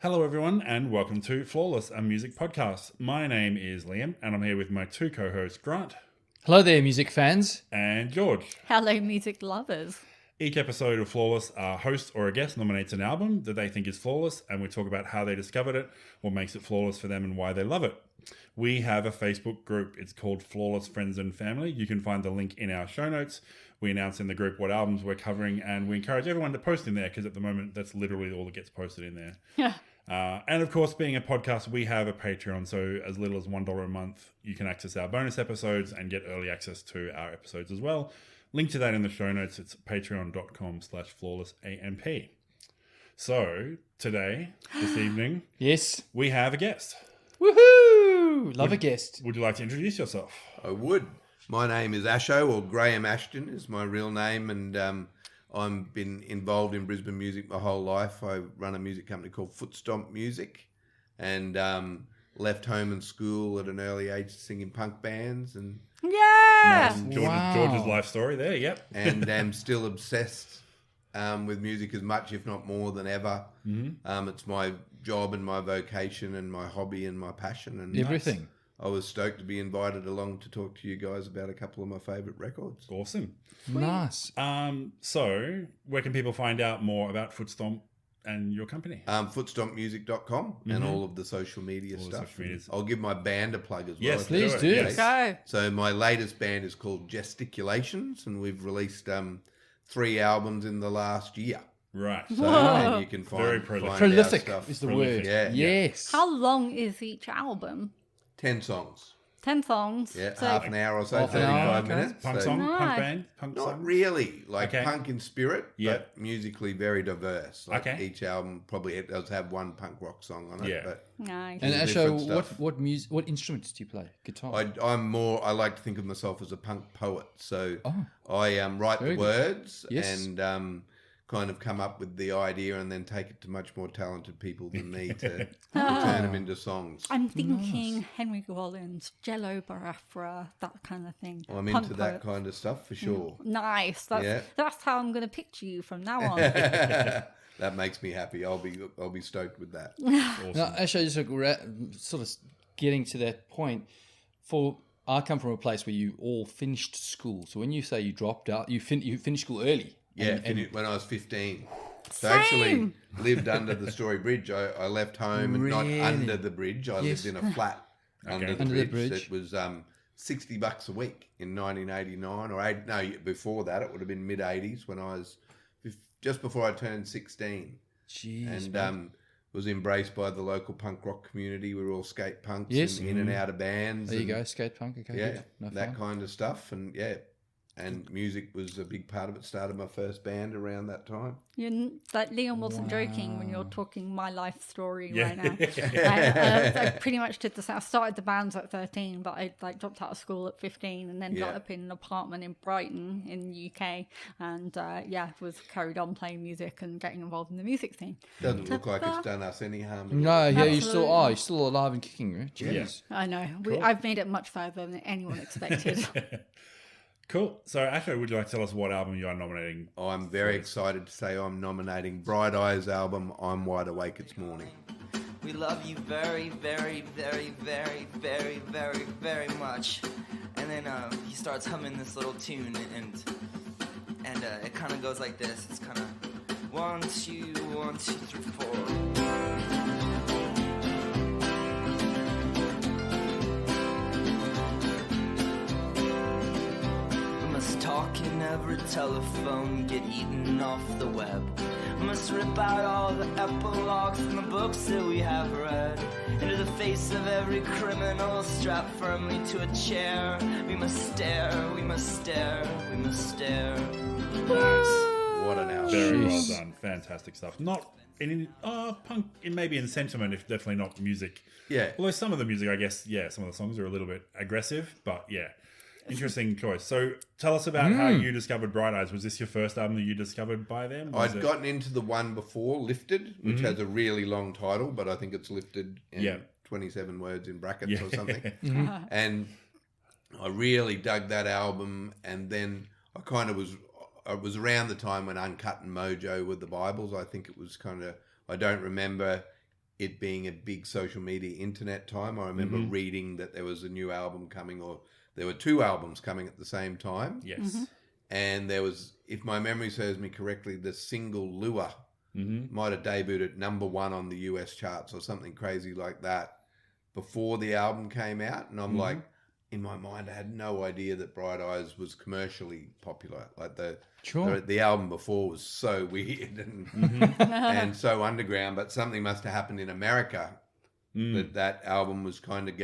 Hello, everyone, and welcome to Flawless, a music podcast. My name is Liam, and I'm here with my two co-hosts, Grant. Hello there, music fans. And George. Hello, music lovers. Each episode of Flawless, a host or a guest nominates an album that they think is flawless, and we talk about how they discovered it, what makes it flawless for them, and why they love it. We have a Facebook group. It's called Flawless Friends and Family. You can find the link in our show notes. We announce in the group what albums we're covering, and we encourage everyone to post in there, because at the moment, that's literally all that gets posted in there. Yeah. And of course, being a podcast, we have a Patreon, so as little as $1 a month, you can access our bonus episodes and get early access to our episodes as well. Link to that in the show notes. It's patreon.com/flawlessamp. So today, this evening, Yes. we have a guest. Woohoo! Love a guest. Would you like to introduce yourself? I would. My name is Asho, or Graham Ashton is my real name, and I've been involved in Brisbane music my whole life. I run a music company called Footstomp Music, and left home and school at an early age to sing in punk bands, and Yeah. George's life story there, yep. and am still obsessed with music as much, if not more than ever. Mm-hmm. It's my job and my vocation and my hobby and my passion. And Everything. I was stoked to be invited along to talk to you guys about a couple of my favourite records. Awesome. Nice. So where can people find out more about Footstomp and your company? Footstompmusic.com and all of the social media All the stuff. social medias. I'll give my band a plug as well. Yes, if please that's do. okay. Go. So my latest band is called Gesticulations, and we've released 3 albums in the last year. Right. So, Whoa. and you can Very find prolific. our Prolific stuff. is the Prolific. word. Yeah. Yes. How long is each album? 10 songs. 10 songs. Yeah, So, half an hour or so, Half an 35 hour, okay. minutes. Punk So song, punk Nice. band, punk Not song. really, like Okay. punk in spirit, Yeah. but musically very diverse. Like Okay. each album probably does have one punk rock song on it. Yeah. But nice. And All Asho, different stuff. what instruments do you play? Guitar. I like to think of myself as a punk poet. So Oh. I write Very the good. words Yes. and kind of come up with the idea and then take it to much more talented people than me to turn them into songs. I'm thinking Henry Rollins, Jello Biafra, that kind of thing. I'm Punk into that poet. kind of stuff for sure. Nice. Yeah. That's how I'm going to picture you from now on. That makes me happy. I'll be stoked with that. Awesome. Now, Asho, just sort of getting to that point. I come from a place where you all finished school. So when you say you dropped out, you finished school early. Yeah, when I was 15. So I actually lived under the Story Bridge. I left home and not Really? under the bridge. I Yes. lived in a flat under the Under the bridge. bridge. It was $60 a week in 1989 before that it would have been mid 80s when I was just before I turned 16. Jeez. And was embraced by the local punk rock community. We were all skate punks Yes. and in and out of bands. There you and, go, skate punk. Okay, Yeah, good. No that fun. kind of stuff. And music was a big part of it. Started my first band around that time. Like Liam wasn't joking when you're talking my life story Yeah. right now. I pretty much did the same. I started the bands at 13, but I dropped out of school at 15 and ended Yeah. up in an apartment in Brighton in the UK, and was carried on playing music and getting involved in the music scene. Doesn't look like it's done us any harm. No, yeah, Absolutely. you're still alive and kicking, right? Jeez. Yes. I know. I've made it much further than anyone expected. Cool. So, Asho, would you like to tell us what album you are nominating? I'm very excited to say I'm nominating Bright Eyes' album, I'm Wide Awake It's Morning. We love you very, very, very, very, very, very, very much. And then he starts humming this little tune, and it kind of goes like this. It's kind of 1, 2, 1, 2, 3, 4. Talk in every telephone, get eaten off the web. Must rip out all the epilogues from the books that we have read. Into the face of every criminal, strapped firmly to a chair. We must stare, we must stare, we must stare. What an album. Very well Jeez. done. Fantastic stuff. Not in punk, maybe in sentiment, if definitely not music. Yeah. Although some of the music, I guess, some of the songs are a little bit aggressive, but yeah. Interesting choice. So tell us about how you discovered Bright Eyes. Was this your first album that you discovered by them? I'd gotten into the one before, Lifted, which has a really long title, but I think it's lifted in 27 words in brackets or something. And I really dug that album. And then it was around the time when Uncut and Mojo were the Bibles. I think it was I don't remember it being a big social media internet time. I remember reading that there was a new album coming, or there were 2 albums coming at the same time. Yes. And there was, if my memory serves me correctly, the single Lure might have debuted at #1 on the US charts or something crazy like that before the album came out. And I'm like, in my mind, I had no idea that Bright Eyes was commercially popular. Like the album before was so weird and so underground, but something must have happened in America that album was kind of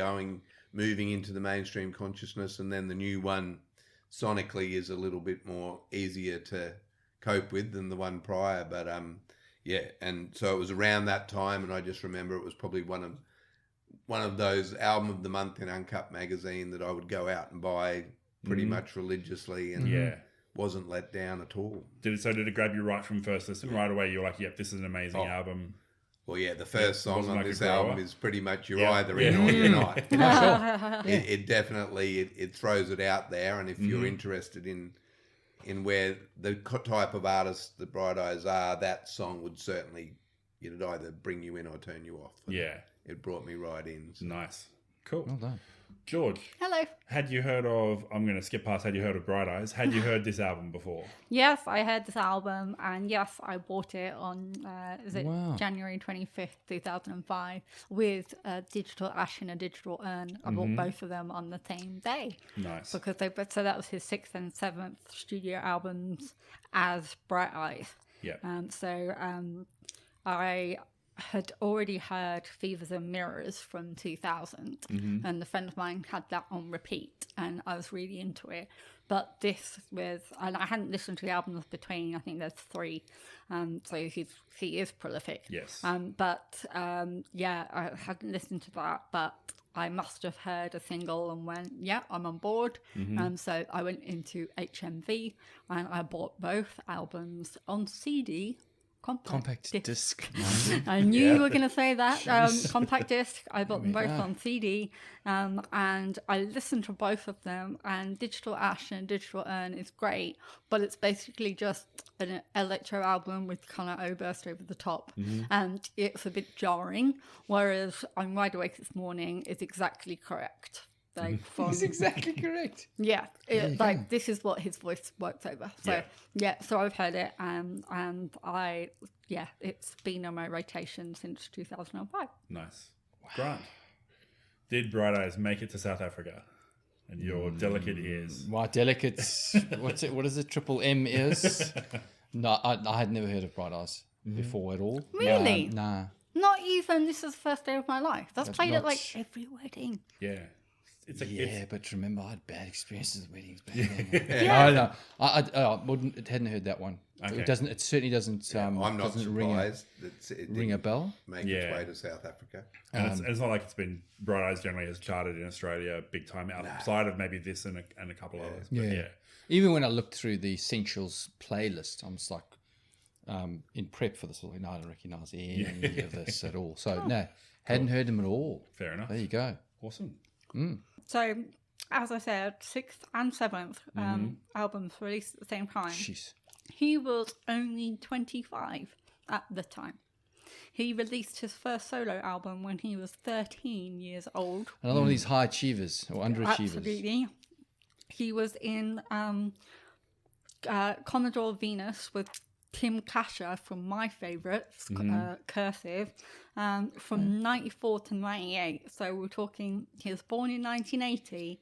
moving into the mainstream consciousness. And then the new one sonically is a little bit more easier to cope with than the one prior. But and so it was around that time, and I just remember it was probably one of those album of the month in Uncut magazine that I would go out and buy pretty much religiously, and wasn't let down at all. Did it grab you right from first listen? Right away you're like, yep, this is an amazing album. Well, yeah, the first song on like this a grower. album is pretty much you're either in or you're not. It definitely it throws it out there, and if you're interested in where the type of artists the Bright Eyes are, that song would certainly, it'd either bring you in or turn you off. And it brought me right in. So. Nice. Cool. Well done. George. Hello. Had you heard of, I'm going to skip past, had you heard of Bright Eyes? Had you heard this album before? Yes, I heard this album, and yes, I bought it on January 25th, 2005, with a digital Ash and a digital urn. I bought both of them on the same day. Nice. Because so that was his 6th and 7th studio albums as Bright Eyes. Yeah. I had already heard Fevers and Mirrors from 2000, and a friend of mine had that on repeat, and I was really into it. But this was, and I hadn't listened to the albums between, I think there's 3, so he is prolific. Yes. I hadn't listened to that, but I must have heard a single and went, yeah, I'm on board. So I went into HMV and I bought both albums on CD. Compact disc. I knew you were going to say that. Compact disc. I bought them both on CD, and I listened to both of them. And Digital Ash and Digital Urn is great, but it's basically just an electro album with kind of O-burst over the top, and it's a bit jarring. Whereas I'm Wide Awake This Morning is exactly correct. It's exactly correct. Yeah, this is what his voice works over. So so I've heard it, and it's been on my rotation since 2005. Nice. Wow. Grant, did Bright Eyes make it to South Africa? And your delicate ears. My delicate, what is it, triple M ears? No, I had never heard of Bright Eyes before at all. Really? Nah. Not even, this is the first day of my life. That's played at like every wedding. Yeah. But remember, I had bad experiences with weddings back then. I hadn't heard that one. Okay. It certainly doesn't. I'm not surprised that it ring a bell. Make its way to South Africa. And it's not like it's been, Bright Eyes generally has charted in Australia big time outside of maybe this and a couple others. But Even when I looked through the Essentials playlist, I'm just like, in prep for this, I don't recognise any of this at all. So hadn't heard them at all. Fair enough. There you go. Awesome. So, as I said, 6th and 7th albums released at the same time. Jeez. He was only 25 at the time. He released his first solo album when he was 13 years old. Another one of these high achievers or underachievers. Absolutely. He was in Commodore Venus with Tim Kasher from my favourites, Cursive, from 94 to 98. So we're talking, he was born in 1980.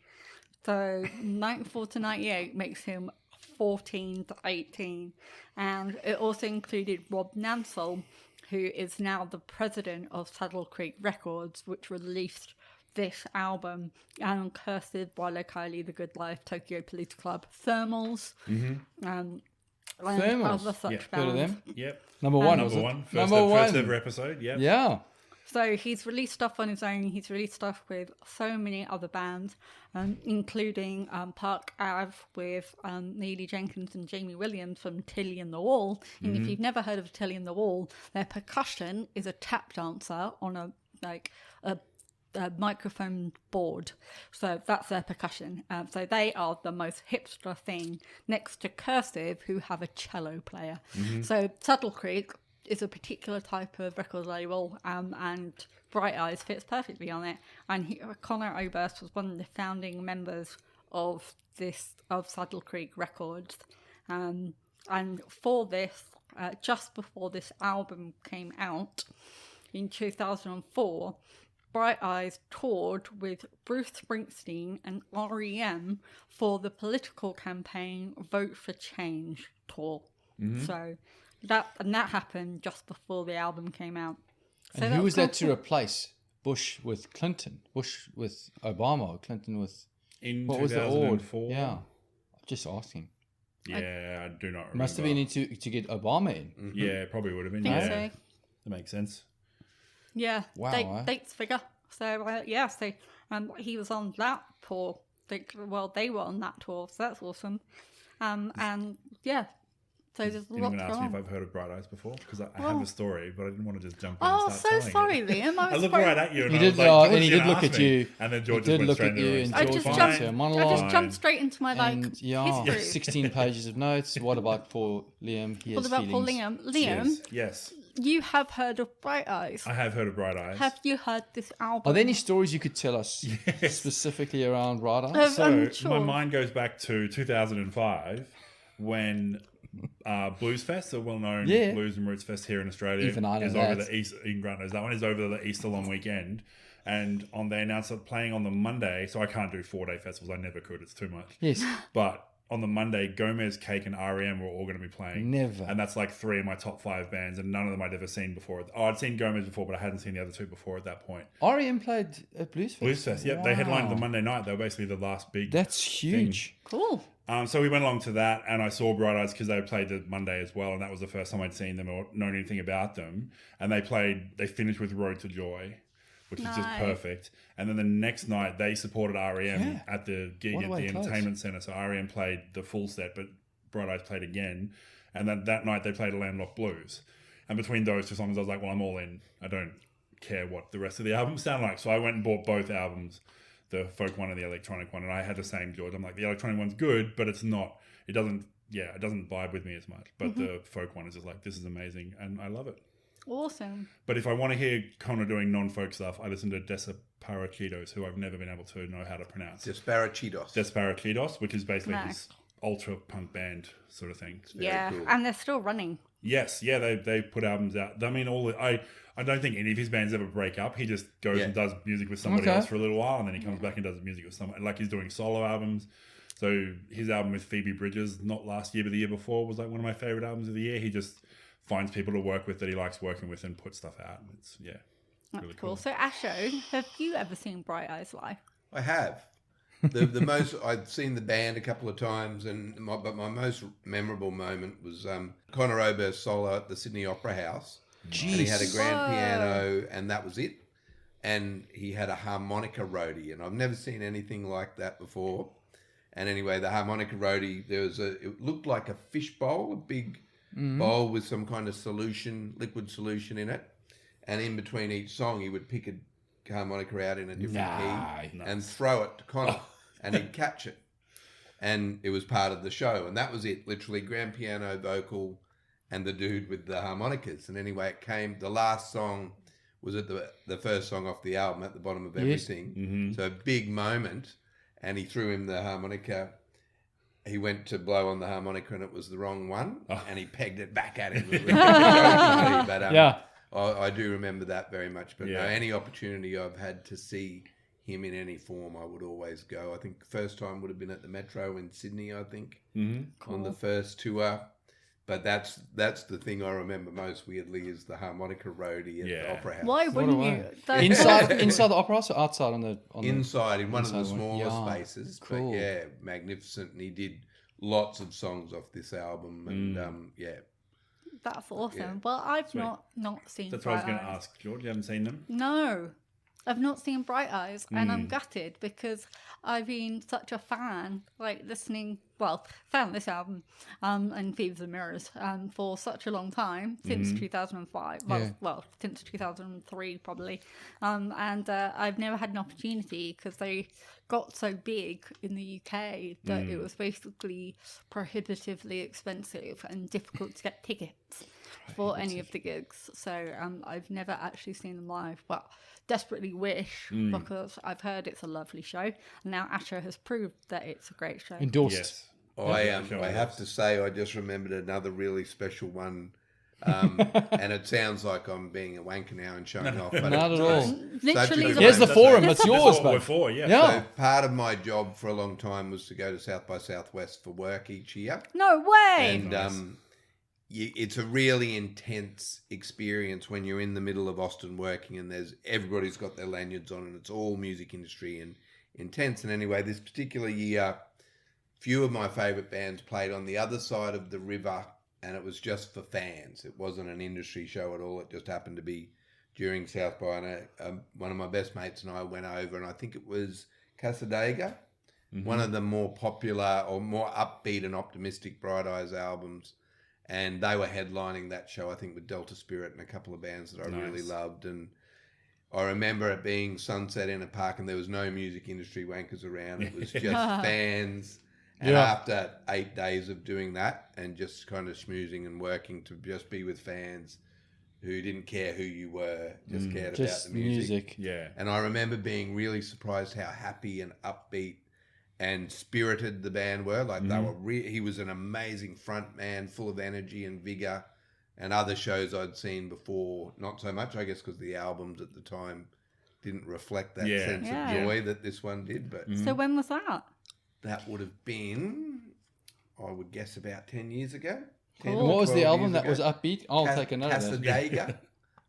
So 94 to 98 makes him 14 to 18. And it also included Rob Nansel, who is now the president of Saddle Creek Records, which released this album, and Cursive, Wile Kylie, The Good Life, Tokyo Police Club, Thermals, Thermals. Other such Heard of bands. them? Yep. Number one. First ever episode. Yep. Yeah. So he's released stuff on his own. He's released stuff with so many other bands, including Park Ave with Neely Jenkins and Jamie Williams from Tilly and the Wall. And if you've never heard of Tilly and the Wall, their percussion is a tap dancer on a microphone board. So that's their percussion. So they are the most hipster thing next to Cursive, who have a cello player. So Saddle Creek, is a particular type of record label, and Bright Eyes fits perfectly on it. And Conor Oberst was one of the founding members of Saddle Creek Records, and for this, just before this album came out in 2004, Bright Eyes toured with Bruce Springsteen and REM for the political campaign Vote for Change tour. So that happened just before the album came out. So And who was that to replace Bush with Clinton? Bush with Obama, or Clinton with... In What was the order? 2004. Yeah, just asking. Yeah, I do not remember. Must have been to get Obama in. Yeah, probably would have been. Think Yeah, so. that makes sense. Yeah, Wow, dates figure. So he was on that tour. They were on that tour, so that's awesome. And yeah, so there's a lot Anyone going asked me if on. I've heard of Bright Eyes before? Because I have a story, but I didn't want to just jump in Oh, and so start telling sorry, it. Liam. I looked right at you and He I did, was like, George and he did didn't look ask at me. you. And then He George did just went look straight at in you the and room. I George just went jumped. into a I monologue. just jumped straight into my And yeah, history. 16 pages of notes. What about for Liam? He What has about for feelings. Liam? Liam, Yes, you have heard of Bright Eyes. I have heard of Bright Eyes. Have you heard this album? Are there any stories you could tell us specifically around Bright Eyes? I'm So sure. my mind goes back to 2005 when Blues Fest, a well-known Yeah. blues and roots fest here in Australia, Even I know is over that. the East in Grant knows that one is over the Easter long weekend, and they announced that playing on the Monday. So I can't do 4-day festivals. I never could. It's too much. Yes. But on the Monday, Gomez, Cake, and REM were all going to be playing. Never. And that's like 3 of my top 5 bands, and none of them I'd ever seen before. Oh, I'd seen Gomez before, but I hadn't seen the other 2 before at that point. REM played at Blues Fest. Blues Fest, yep. They headlined the Wow. Monday night. They were basically the last big. That's huge. Cool. So we went along to that, and I saw Bright Eyes because they played the Monday as well, and that was the first time I'd seen them or known anything about them. And they finished with Road to Joy, which is just Nice. perfect. And then the next night, they supported REM Yeah. at the gig What a at way the close. Entertainment Centre. So REM played the full set, but Bright Eyes played again. And then that night, they played a Landlocked Blues. And between those 2 songs, I was like, well, I'm all in. I don't care what the rest of the albums sound like. So I went and bought both albums, the folk one and the electronic one. And I had the same, George. I'm like, the electronic one's good, but it doesn't vibe with me as much. But the folk one is just like, this is amazing, and I love it. Awesome. But if I want to hear Connor doing non-folk stuff, I listen to Desperachitos, who I've never been able to know how to pronounce. Desperachitos. Desperachitos, which is basically Nice. this ultra punk band sort of thing. Yeah, cool. and they're still running. Yes, yeah, they put albums out. I mean, I don't think any of his bands ever break up. He just goes Yeah. and does music with somebody Okay. else for a little while, and then he comes back and does music with someone. Like he's doing solo albums. So his album with Phoebe Bridgers, not last year but the year before, was like one of my favorite albums of the year. He just finds people to work with that he likes working with and puts stuff out. It's That's really cool. cool. So, Asho, have you ever seen Bright Eyes live? I have. The most I've seen the band a couple of times, but my most memorable moment was Conor Oberst's solo at the Sydney Opera House. Jeez. And he had a grand Whoa. piano, and that was it. And he had a harmonica roadie, and I've never seen anything like that before. And anyway, the harmonica roadie, it looked like a fish bowl, a big bowl with some kind of liquid solution in it. And in between each song, he would pick a harmonica out in a different key and throw it to Connor, and he'd catch it. And it was part of the show, and that was it, literally grand piano, vocal, and the dude with the harmonicas. And anyway, the last song was at the first song off the album, at the bottom of everything. Mm-hmm. So a big moment, and he threw him the harmonica. He went to blow on the harmonica, and it was the wrong one, and he pegged it back at him. It was jokingly, but Yeah. I do remember that very much. But Yeah. no, any opportunity I've had to see him in any form, I would always go. I think the first time would have been at the Metro in Sydney, I think, on the first tour. But that's the thing I remember most weirdly is the harmonica roadie at the Opera House. Why wouldn't a you? way. That's- Inside the opera house or outside on the Inside, in one of the inside one. smaller Yeah. spaces. Cool. But yeah, magnificent. And he did lots of songs off this album. And yeah. That's awesome. Yeah. Well, I've Sweet. not seen That's what I was Bright going to Eyes. ask, George. You haven't seen them? No, I've not seen Bright Eyes, and I'm gutted because I've been such a fan, found this album and Thieves and Mirrors for such a long time, since 2005, since 2003 probably, and I've never had an opportunity because they got so big in the UK that it was basically prohibitively expensive and difficult to get tickets. for any of the gigs. So I've never actually seen them live, but desperately wish because I've heard it's a lovely show. And now Asho has proved that it's a great show. Endorsed. Yes. I have to say, I just remembered another really special one. And it sounds like I'm being a wanker now and showing off. But Not at all. Literally, Here's the forum. This It's yours, What we're mate. for, yeah. Yeah. So part of my job for a long time was to go to South by Southwest for work each year. no way. And it's a really intense experience when you're in the middle of Austin working and everybody's got their lanyards on and it's all music industry and intense. And anyway, this particular year, few of my favourite bands played on the other side of the river, and it was just for fans. It wasn't an industry show at all. It just happened to be during South by, and one of my best mates and I went over, and I think it was Casadega, one of the more popular or more upbeat and optimistic Bright Eyes albums. And they were headlining that show, I think, with Delta Spirit and a couple of bands that I really loved. And I remember it being sunset in a park and there was no music industry wankers around. It was just fans. And after 8 days of doing that and just kind of schmoozing and working to just be with fans who didn't care who you were, just cared Just about the music. Yeah. And I remember being really surprised how happy and upbeat and spirited the band were. Like they were, he was an amazing front man, full of energy and vigor. And other shows I'd seen before, not so much, I guess, because the albums at the time didn't reflect that sense of joy that this one did. But So when was that? that would have been, I would guess, about 10 years ago. 10 And or what was the 12 album years that was ago. upbeat? I'll take a note of that. Casadega.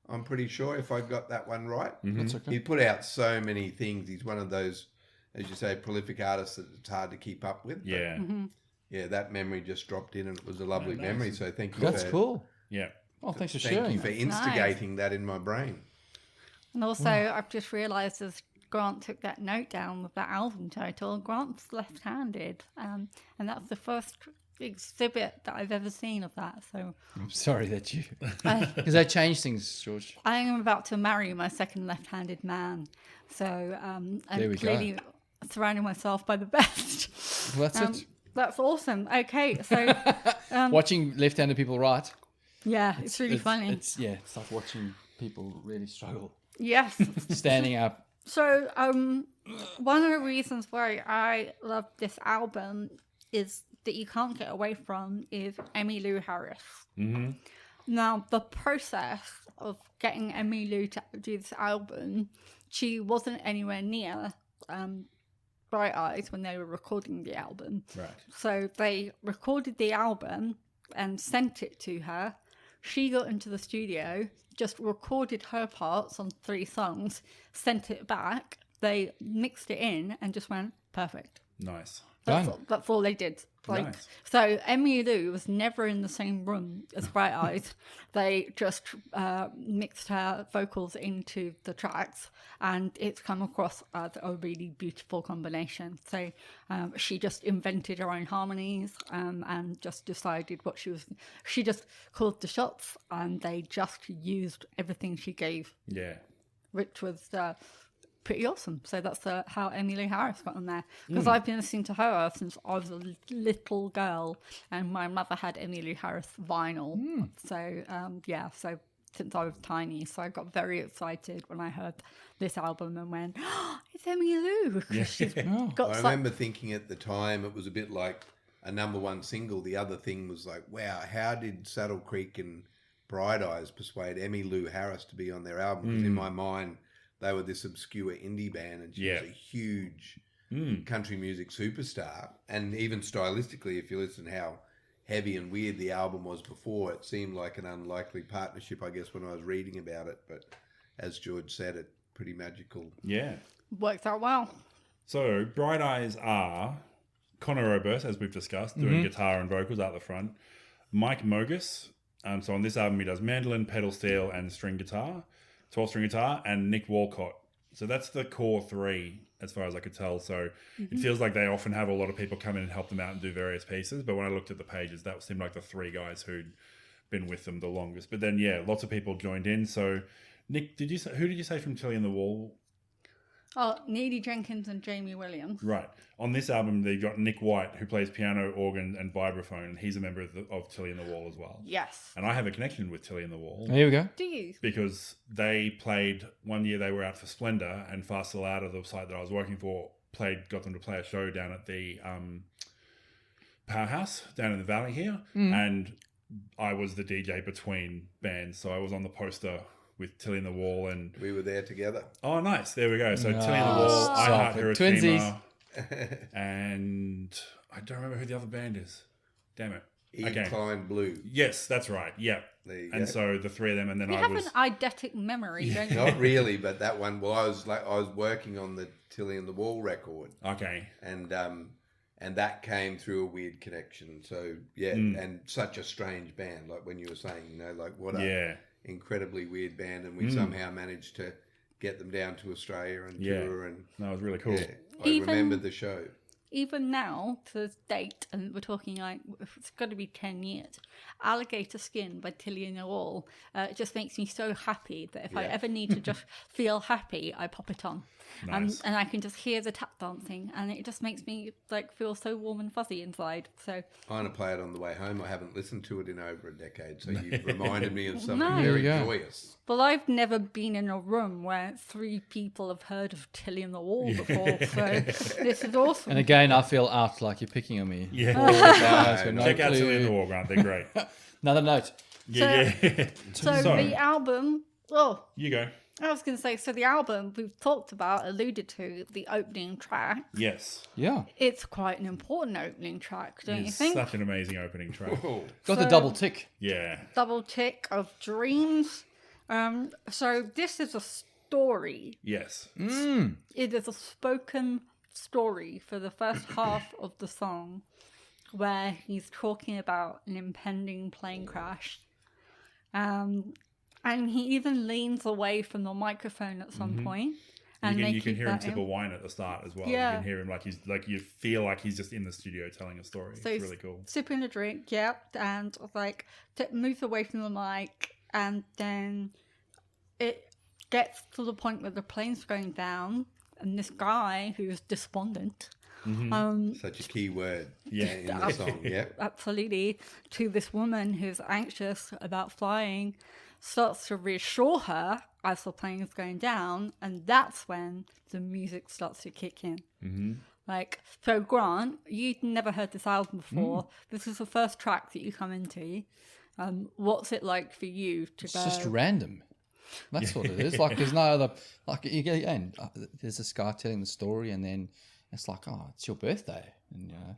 I'm pretty sure if I got that one right. That's okay. He put out so many things. He's one of those, as you say, prolific artists that it's hard to keep up with. But Yeah. yeah, that memory just dropped in and it was a lovely memory. So thank you That's for, cool. Yeah. Oh, thanks for thank sharing. you for instigating that in my brain. And also, I've just realised as Grant took that note down with that album title, Grant's left-handed, and that's the first exhibit that I've ever seen of that. So I'm sorry that you... Because they changed things, George. I am about to marry my second left-handed man. So There I'm we clearly surrounding myself by the best. Well, that's it. That's awesome. Okay, so Watching left-handed people write. yeah, it's really funny. It's like watching people really struggle. Yes. Standing up. So, one of the reasons why I love this album is that you can't get away from is Emmylou Harris. Mm-hmm. Now, the process of getting Emmylou to do this album, she wasn't anywhere near Bright Eyes when they were recording the album. Right. So they recorded the album and sent it to her. She got into the studio, just recorded her parts on 3 songs, sent it back. They mixed it in and just went, perfect. Nice. That's all they did. Nice. So Emmylou was never in the same room as Bright Eyes. They just mixed her vocals into the tracks, and it's come across as a really beautiful combination. So she just invented her own harmonies and just decided what she just called the shots, and they just used everything she gave, Yeah. which was pretty awesome. So that's how Emmylou Harris got on there, because I've been listening to her since I was a little girl, and my mother had Emmylou Harris vinyl. So so since I was tiny, so I got very excited when I heard this album and went, oh, it's Emmylou, because she's got I remember thinking at the time it was a bit like a #1 single. The other thing was like, wow, how did Saddle Creek and Bright Eyes persuade Emmylou Harris to be on their album? Because in my mind, they were this obscure indie band, and she was a huge country music superstar. And even stylistically, if you listen how heavy and weird the album was before, it seemed like an unlikely partnership, I guess, when I was reading about it. But as George said, it pretty magical. Yeah. worked out well. So, Bright Eyes are Connor Oberst, as we've discussed, doing guitar and vocals out the front. Mike Mogus. So on this album, he does mandolin, pedal steel, and string guitar, 12-string guitar, and Nick Walcott. So that's the core 3, as far as I could tell. So it feels like they often have a lot of people come in and help them out and do various pieces. But when I looked at the pages, that seemed like the 3 guys who'd been with them the longest. But then, lots of people joined in. So, Nick, who did you say from Tilly and the Wall? Oh, Needy Jenkins and Jamie Williams. Right. On this album, they've got Nick White, who plays piano, organ, and vibraphone, and he's a member of Tilly and the Wall as well. Yes. And I have a connection with Tilly and the Wall. Here we go. Do you? Because they played, one year they were out for Splendor, and Faster Louder, the site that I was working for, got them to play a show down at the Powerhouse down in the valley here. And I was the DJ between bands, so I was on the poster with Tilly and the Wall, and We were there together. oh, nice, there we go. So Tilly and the Nice. Wall, I Stop Heart it. Hiroshima, and I don't remember who the other band is. Damn it. Eve Klein Blue. Yes, that's right. Yeah. There you And go. so the three of them, and then You I have was. an eidetic memory, don't you? Not really, but that one. Well, I was working on the Tilly and the Wall record, Okay. and that came through a weird connection. So yeah, and such a strange band. Like when you were saying, you know, like what a incredibly weird band, and we somehow managed to get them down to Australia and tour, and No, it was really cool. yeah, I remember the show. Even now, to this date, and we're talking like, it's got to be 10 years, Alligator Skin by Tilly and the Wall, it just makes me so happy that if I ever need to just feel happy, I pop it on. Nice. And I can just hear the tap dancing, and it just makes me like feel so warm and fuzzy inside. So I'm going to play it on the way home. I haven't listened to it in over a decade, so you've reminded me of something Nice. very There you go. joyous. Well, I've never been in a room where 3 people have heard of Tilly and the Wall before, so this is awesome. And again, I feel out like you're picking on me. Yeah. Guys, with no Check out clue. Tilly and the Wall, Grant. They're great. Another note. Yeah. So the album, You go. I was going to say, so the album we've talked about, alluded to, the opening track. Yes. Yeah. It's quite an important opening track, don't you It's think? such an amazing opening track. Oh, Got the So- double tick. Yeah. Double tick of dreams. So this is a story. Yes. It is a spoken story for the first half of the song, where he's talking about an impending plane crash. And he even leans away from the microphone at some point. And You they can keep hear him that sip in. a wine at the start as well. Yeah. You can hear him like you feel like he's just in the studio telling a story. So It's he's really cool. sipping a drink, and like moves away from the mic, and then it gets to the point where the plane's going down, and this guy who's despondent, such a key word Yeah. in the song. Yeah. absolutely, to this woman who's anxious about flying, starts to reassure her as the plane is going down, and that's when the music starts to kick in. Like, so Grant, you'd never heard this album before. This is the first track that you come into. What's it like for you to It's go? just random. That's what it is. Like, there's no other. Like, again, there's this guy telling the story, and then it's like, oh, it's your birthday, and you know,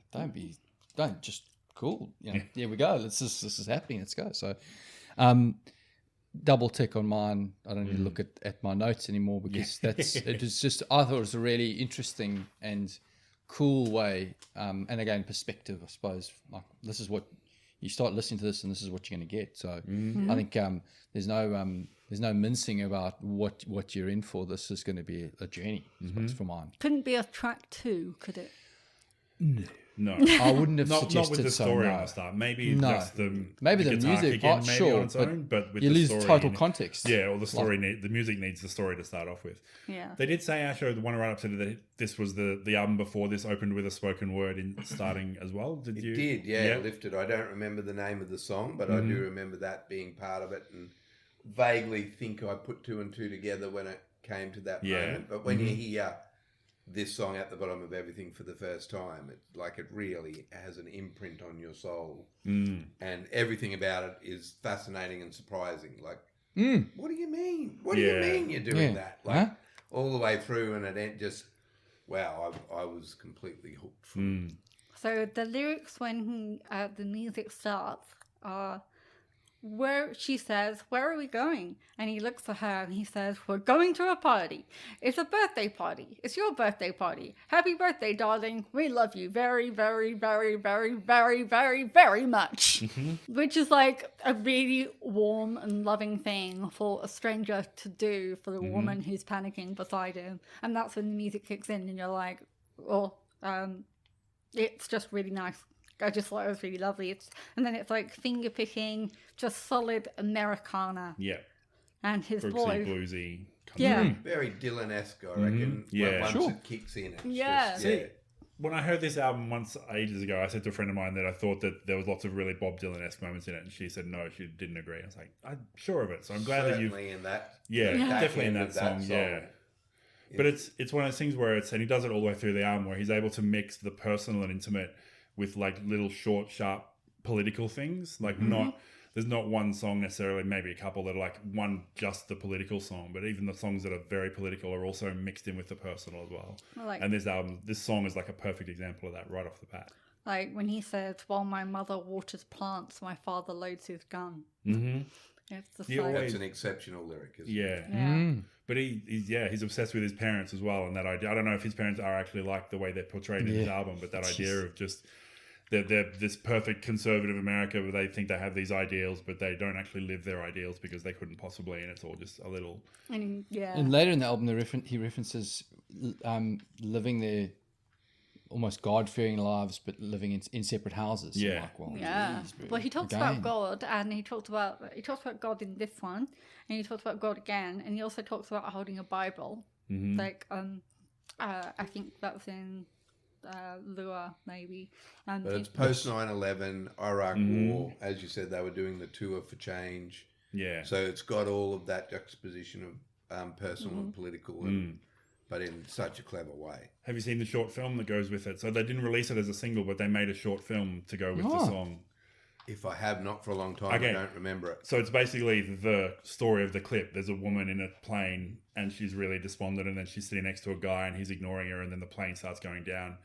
don't just cool. You know, here we go. This is happening. Let's go. So, double tick on mine. I don't need to look at my notes anymore because it was just. I thought it was a really interesting and cool way, and again, perspective. I suppose like this is what you start listening to this, and this is what you're going to get. So, I think there's no mincing about what you're in for. This is going to be a journey. Is what's for mine. Couldn't be a track 2, could it? No. I wouldn't have Not suggested with the story so. on No. the start. Maybe No. just the Maybe the guitar music kick in, part, maybe sure, on its but own, but with you the lose story, total context. Yeah, or the story the music needs the story to start off with. Yeah. They did say, Asho, the one right up to that this was the album before this opened with a spoken word in starting as well. Did you? It did, yeah, Lifted. I don't remember the name of the song, but I do remember that being part of it, and vaguely think I put 2 and 2 together when it came to that moment. But when you hear this song at the bottom of everything for the first time, it really has an imprint on your soul, and everything about it is fascinating and surprising. Like, what do you mean? What do you mean you're doing that? Like all the way through, and it just wow, I was completely hooked from. So the lyrics when the music starts are, where she says, "Where are we going?" And he looks at her and he says, "We're going to a party. It's a birthday party. It's your birthday party. Happy birthday, darling. We love you very, very, very, very, very, very, very much." Which is like a really warm and loving thing for a stranger to do for the woman who's panicking beside him. And that's when the music kicks in and you're like, it's just really nice. I just thought it was really lovely. And then it's like finger picking, just solid Americana. Yeah. And his Brooksy, voice. bluesy. Yeah. Very Dylan-esque, I reckon. Yeah. Once Sure. it kicks in. It's Yeah. Just, See, when I heard this album once ages ago, I said to a friend of mine that I thought that there was lots of really Bob Dylan-esque moments in it, and she said no, she didn't agree. I was like, I'm sure of it. So I'm glad that you've Certainly in that. definitely in end that of song, yeah. But it's one of those things where and he does it all the way through the album, where he's able to mix the personal and intimate with like little short, sharp political things. Like there's not one song necessarily, maybe a couple that are like just the political song, but even the songs that are very political are also mixed in with the personal as well. Like- and this song is like a perfect example of that right off the bat. Like when he says, "While my mother waters plants, my father loads his gun." Mm-hmm. It's just like, That's an exceptional lyric, isn't it? yeah. But he's obsessed with his parents as well, and that idea. I don't know if his parents are actually like the way they're portrayed in his album, but that idea of just they're this perfect conservative America where they think they have these ideals, but they don't actually live their ideals because they couldn't possibly, and it's all just a little. And And later in the album, he references living their almost God-fearing lives, but living in separate houses. Yeah. I'm like, well, yeah. geez, bro. Well, he talks Again. about God, and he talks about God in this one, and he talks about God again, and he also talks about holding a Bible. Like I think that's in Lua, maybe. But it's post 9/11, Iraq War. As you said, they were doing the tour for change. Yeah. So it's got all of that juxtaposition of personal and political, but in such a clever way. Have you seen the short film that goes with it? So they didn't release it as a single, but they made a short film to go with the song. If I have not for a long time, Okay. I don't remember it. So it's basically the story of the clip. There's a woman in a plane and she's really despondent, and then she's sitting next to a guy and he's ignoring her, and then the plane starts going down.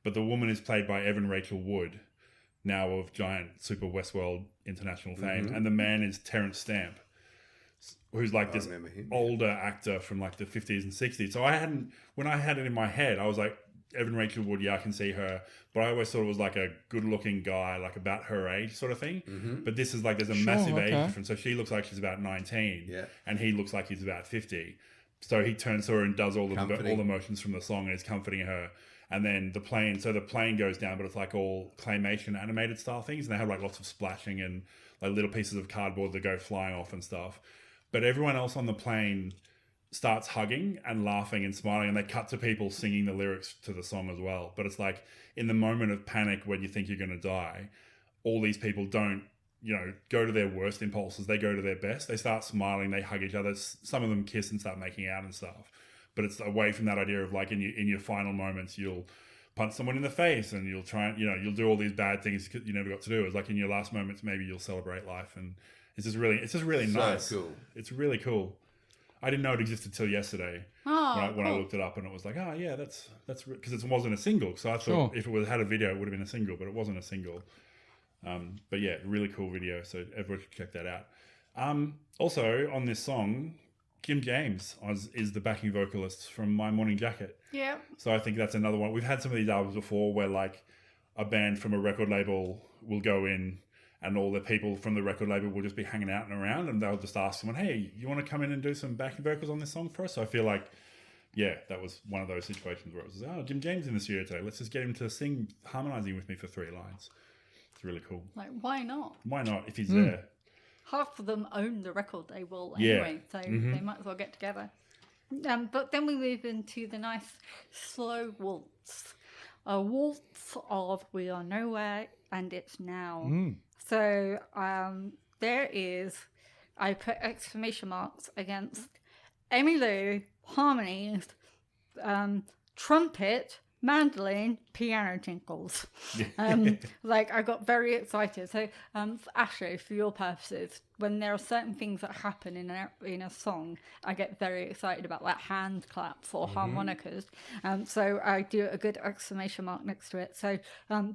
But the woman is played by Evan Rachel Wood, now of giant Super Westworld international fame, and the man is Terrence Stamp, who's like this remember him, older actor from like the 50s and 60s. So when I had it in my head, I was like, Evan Rachel Wood, yeah, I can see her. But I always thought it was like a good-looking guy, like about her age sort of thing. But this is like, there's a massive age difference. So she looks like she's about 19, and he looks like he's about 50. So he turns to her and does all the motions from the song and is comforting her. And then the plane goes down, but it's like all claymation animated style things. And they have like lots of splashing and like little pieces of cardboard that go flying off and stuff. But everyone else on the plane starts hugging and laughing and smiling, and they cut to people singing the lyrics to the song as well. But it's like in the moment of panic when you think you're going to die, all these people don't, go to their worst impulses. They go to their best. They start smiling. They hug each other. Some of them kiss and start making out and stuff. But it's away from that idea of like in your final moments, you'll punch someone in the face and you'll try and, you'll do all these bad things you never got to do. It's like in your last moments, maybe you'll celebrate life. And it's just really nice. Cool. It's really cool. I didn't know it existed till yesterday when I looked it up, and it was like, oh yeah, that's because it wasn't a single. So I thought if it had a video, it would have been a single, but it wasn't a single. But yeah, really cool video. So everyone should check that out. Also on this song, Jim James is the backing vocalist from My Morning Jacket. Yeah. So I think that's another one. We've had some of these albums before where like a band from a record label will go in and all the people from the record label will just be hanging out and around, and they'll just ask someone, hey, you want to come in and do some backing vocals on this song for us? So I feel like, yeah, that was one of those situations where it was, oh, Jim James in the studio today. Let's just get him to sing harmonizing with me for 3 lines. It's really cool. Like, why not? Why not if he's there? Half of them own the record label Yeah. anyway, so they might as well get together. But then we move into the nice slow waltz. A waltz of We Are Nowhere and It's Now. So I put exclamation marks against Emmylou, harmonies, trumpet, mandolin, piano tinkles. Like I got very excited. So Asho, for your purposes, when there are certain things that happen in a song, I get very excited about like hand claps or harmonicas. So I do a good exclamation mark next to it. So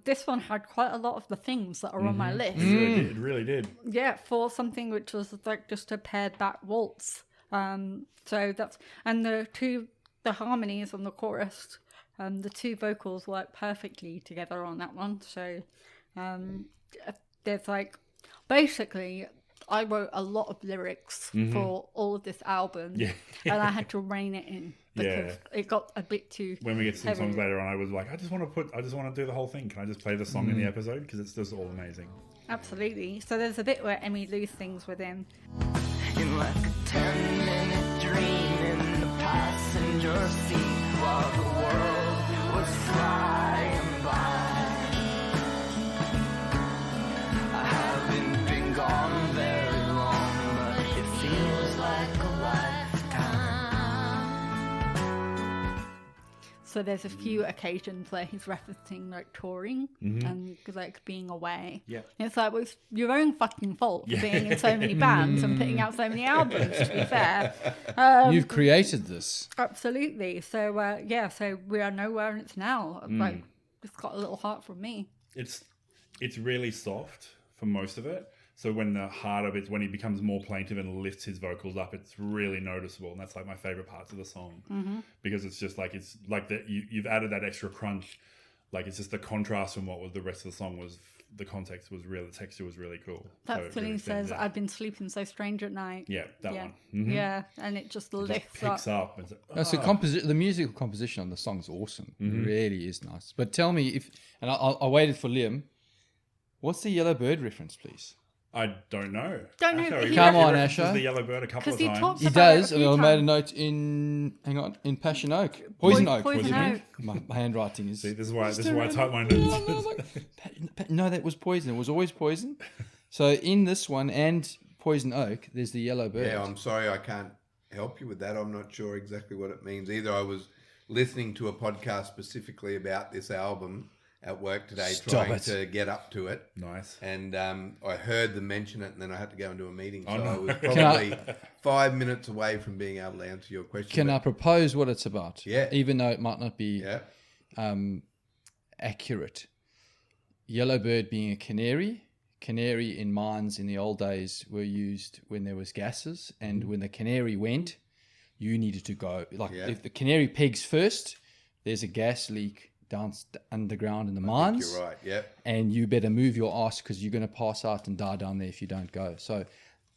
this one had quite a lot of the things that are on my list. It really did. Yeah, for something which was like just a paired back waltz. So that's, and the harmonies on the chorus, the 2 vocals work perfectly together on that one. So there's like, basically, I wrote a lot of lyrics for all of this album, and I had to rein it in because it got a bit too. When we get to some heavy. songs later on, I was like, I just want to do the whole thing. Can I just play the song in the episode? Because it's just all amazing. Absolutely. So there's a bit where Emmylou sings with him. In like a 10-minute dream in passenger seat while the world was flying by. I haven't been gone very long, but it feels like a lifetime. So there's a few occasions where he's referencing like touring and like being away. Yeah. And it's like, well, it's your own fucking fault for being in so many bands and putting out so many albums, to be fair. You've created this. Absolutely. So yeah, so we are nowhere and it's now. Like, it's got a little heart from me. It's really soft for most of it. So when the harder bits, when he becomes more plaintive and lifts his vocals up, it's really noticeable, and that's like my favorite parts of the song because it's just like that you've added that extra crunch, like it's just the contrast from what was the rest of the song was. The context was real, the texture was really cool. That's when he says, "I've been sleeping so strange at night." Yeah, that one. Yeah, and it just lifts Picks up. And So the musical composition on the song is awesome. It really is nice. But tell me if, and I waited for Liam, what's the Yellow Bird reference, please? I don't know. Don't know. Asho, He Come on, references Asho. the yellow bird a couple of 'Cause he times. talks He about it does. a few I made a times. note in Passion Oak. Poison Oak. Poison wasn't it? Oak. My handwriting is. See, this is why I type my notes. No, that was Poison. It was always Poison. So in this one and Poison Oak, there's the Yellow Bird. Yeah, I'm sorry I can't help you with that. I'm not sure exactly what it means either. I was listening to a podcast specifically about this album at work today, Stop trying it. to get up to it. Nice. And I heard them mention it, and then I had to go into a meeting. So Oh, no. I was probably 5 minutes away from being able to answer your question. Can I propose what it's about? Yeah. Even though it might not be Yeah. accurate. Yellowbird being a canary. Canary in mines in the old days were used when there was gases, and when the canary went, you needed to go. Like Yeah. if the canary pegs first, there's a gas leak down underground in the I mines, think you're right. Yep. and you better move your ass because you're going to pass out and die down there if you don't go. So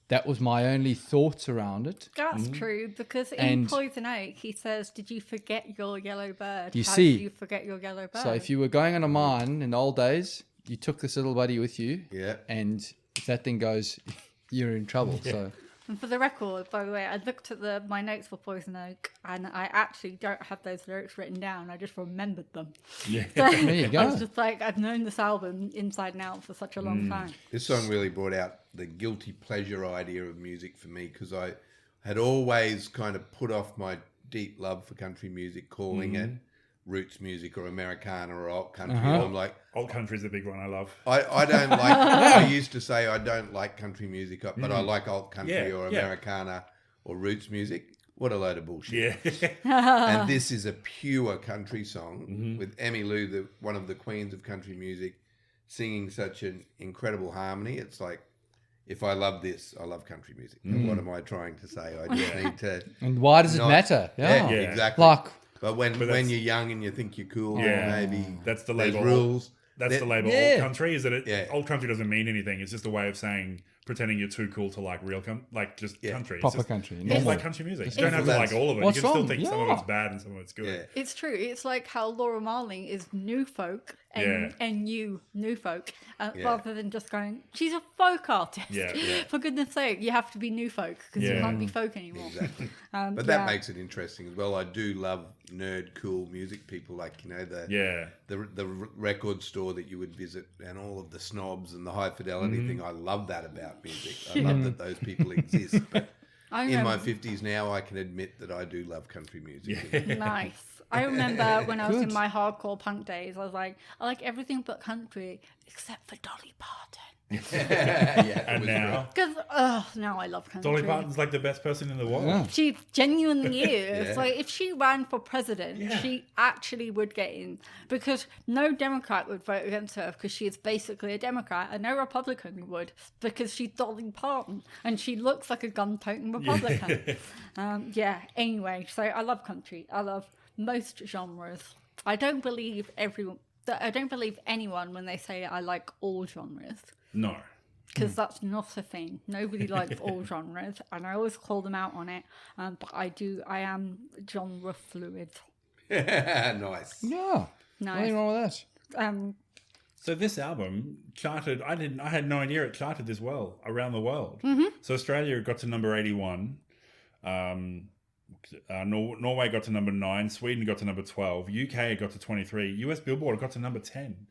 that was my only thoughts around it. That's true, because in And- Poison Oak, he says, "Did you forget your yellow bird? You How see. did you forget your yellow bird?" So if you were going on a mine in the old days, you took this little buddy with you, Yeah. and if that thing goes, you're in trouble. So And for the record, by the way, I looked at my notes for Poison Oak, and I actually don't have those lyrics written down. I just remembered them. Yeah. So There you go. I was just like, I've known this album inside and out for such a long time. This song really brought out the guilty pleasure idea of music for me, because I had always kind of put off my deep love for country music, calling it roots music or Americana or alt country. I'm like, Old Country's a big one I love. I don't like, I used to say I don't like country music, but I like alt country Yeah, or yeah. Americana or roots music. What a load of bullshit. Yeah. And this is a pure country song with Emmy Lou, one of the queens of country music, singing such an incredible harmony. It's like, if I love this, I love country music. And what am I trying to say? I just need to... and why does it Not- matter? Yeah, Yeah. exactly. Like But when that's- you're young and you think you're cool, Yeah. maybe That's the there's label. rules. That's That- the label Yeah. old country, is that it? Yeah. Old country doesn't mean anything. It's just a way of saying, pretending you're too cool to like real country. It's proper just, country. It's normal. like country music. You don't have to That's- like all of it. What's You can still wrong? think some of Yeah. it's bad and some of it's good. Yeah. It's true. It's like how Laura Marling is new folk and new folk, rather than just going, she's a folk artist. Yeah, yeah. For goodness sake, you have to be new folk because you Yeah. can't be folk anymore. Exactly. yeah. But that makes it interesting as well. I do love nerd cool music people, like, you know, the record store that you would visit and all of the snobs and the high fidelity thing. I love that about music. I love that those people exist. But I in my remember, 50s now, I can admit that I do love country music. nice. I remember when I was in Good. my hardcore punk days, I was like, I like everything but country except for Dolly Parton. Yeah, it And was now, Because now I love country. Dolly Parton's like the best person in the world. Yeah. She genuinely is. Yeah. Like, if she ran for president, Yeah. she actually would get in, because no Democrat would vote against her because she is basically a Democrat, and no Republican would because she's Dolly Parton and she looks like a gun-toting Republican. Anyway, so I love country. I love most genres. I don't believe anyone when they say I like all genres. No. Because that's not a thing. Nobody likes all genres, and I always call them out on it. But I am genre fluid. nice. Yeah. Nice. Nothing wrong with that. So this album charted. I had no idea it charted this well around the world. So Australia got to number 81. Norway got to number 9. Sweden got to number 12. UK got to 23. US Billboard got to number 10.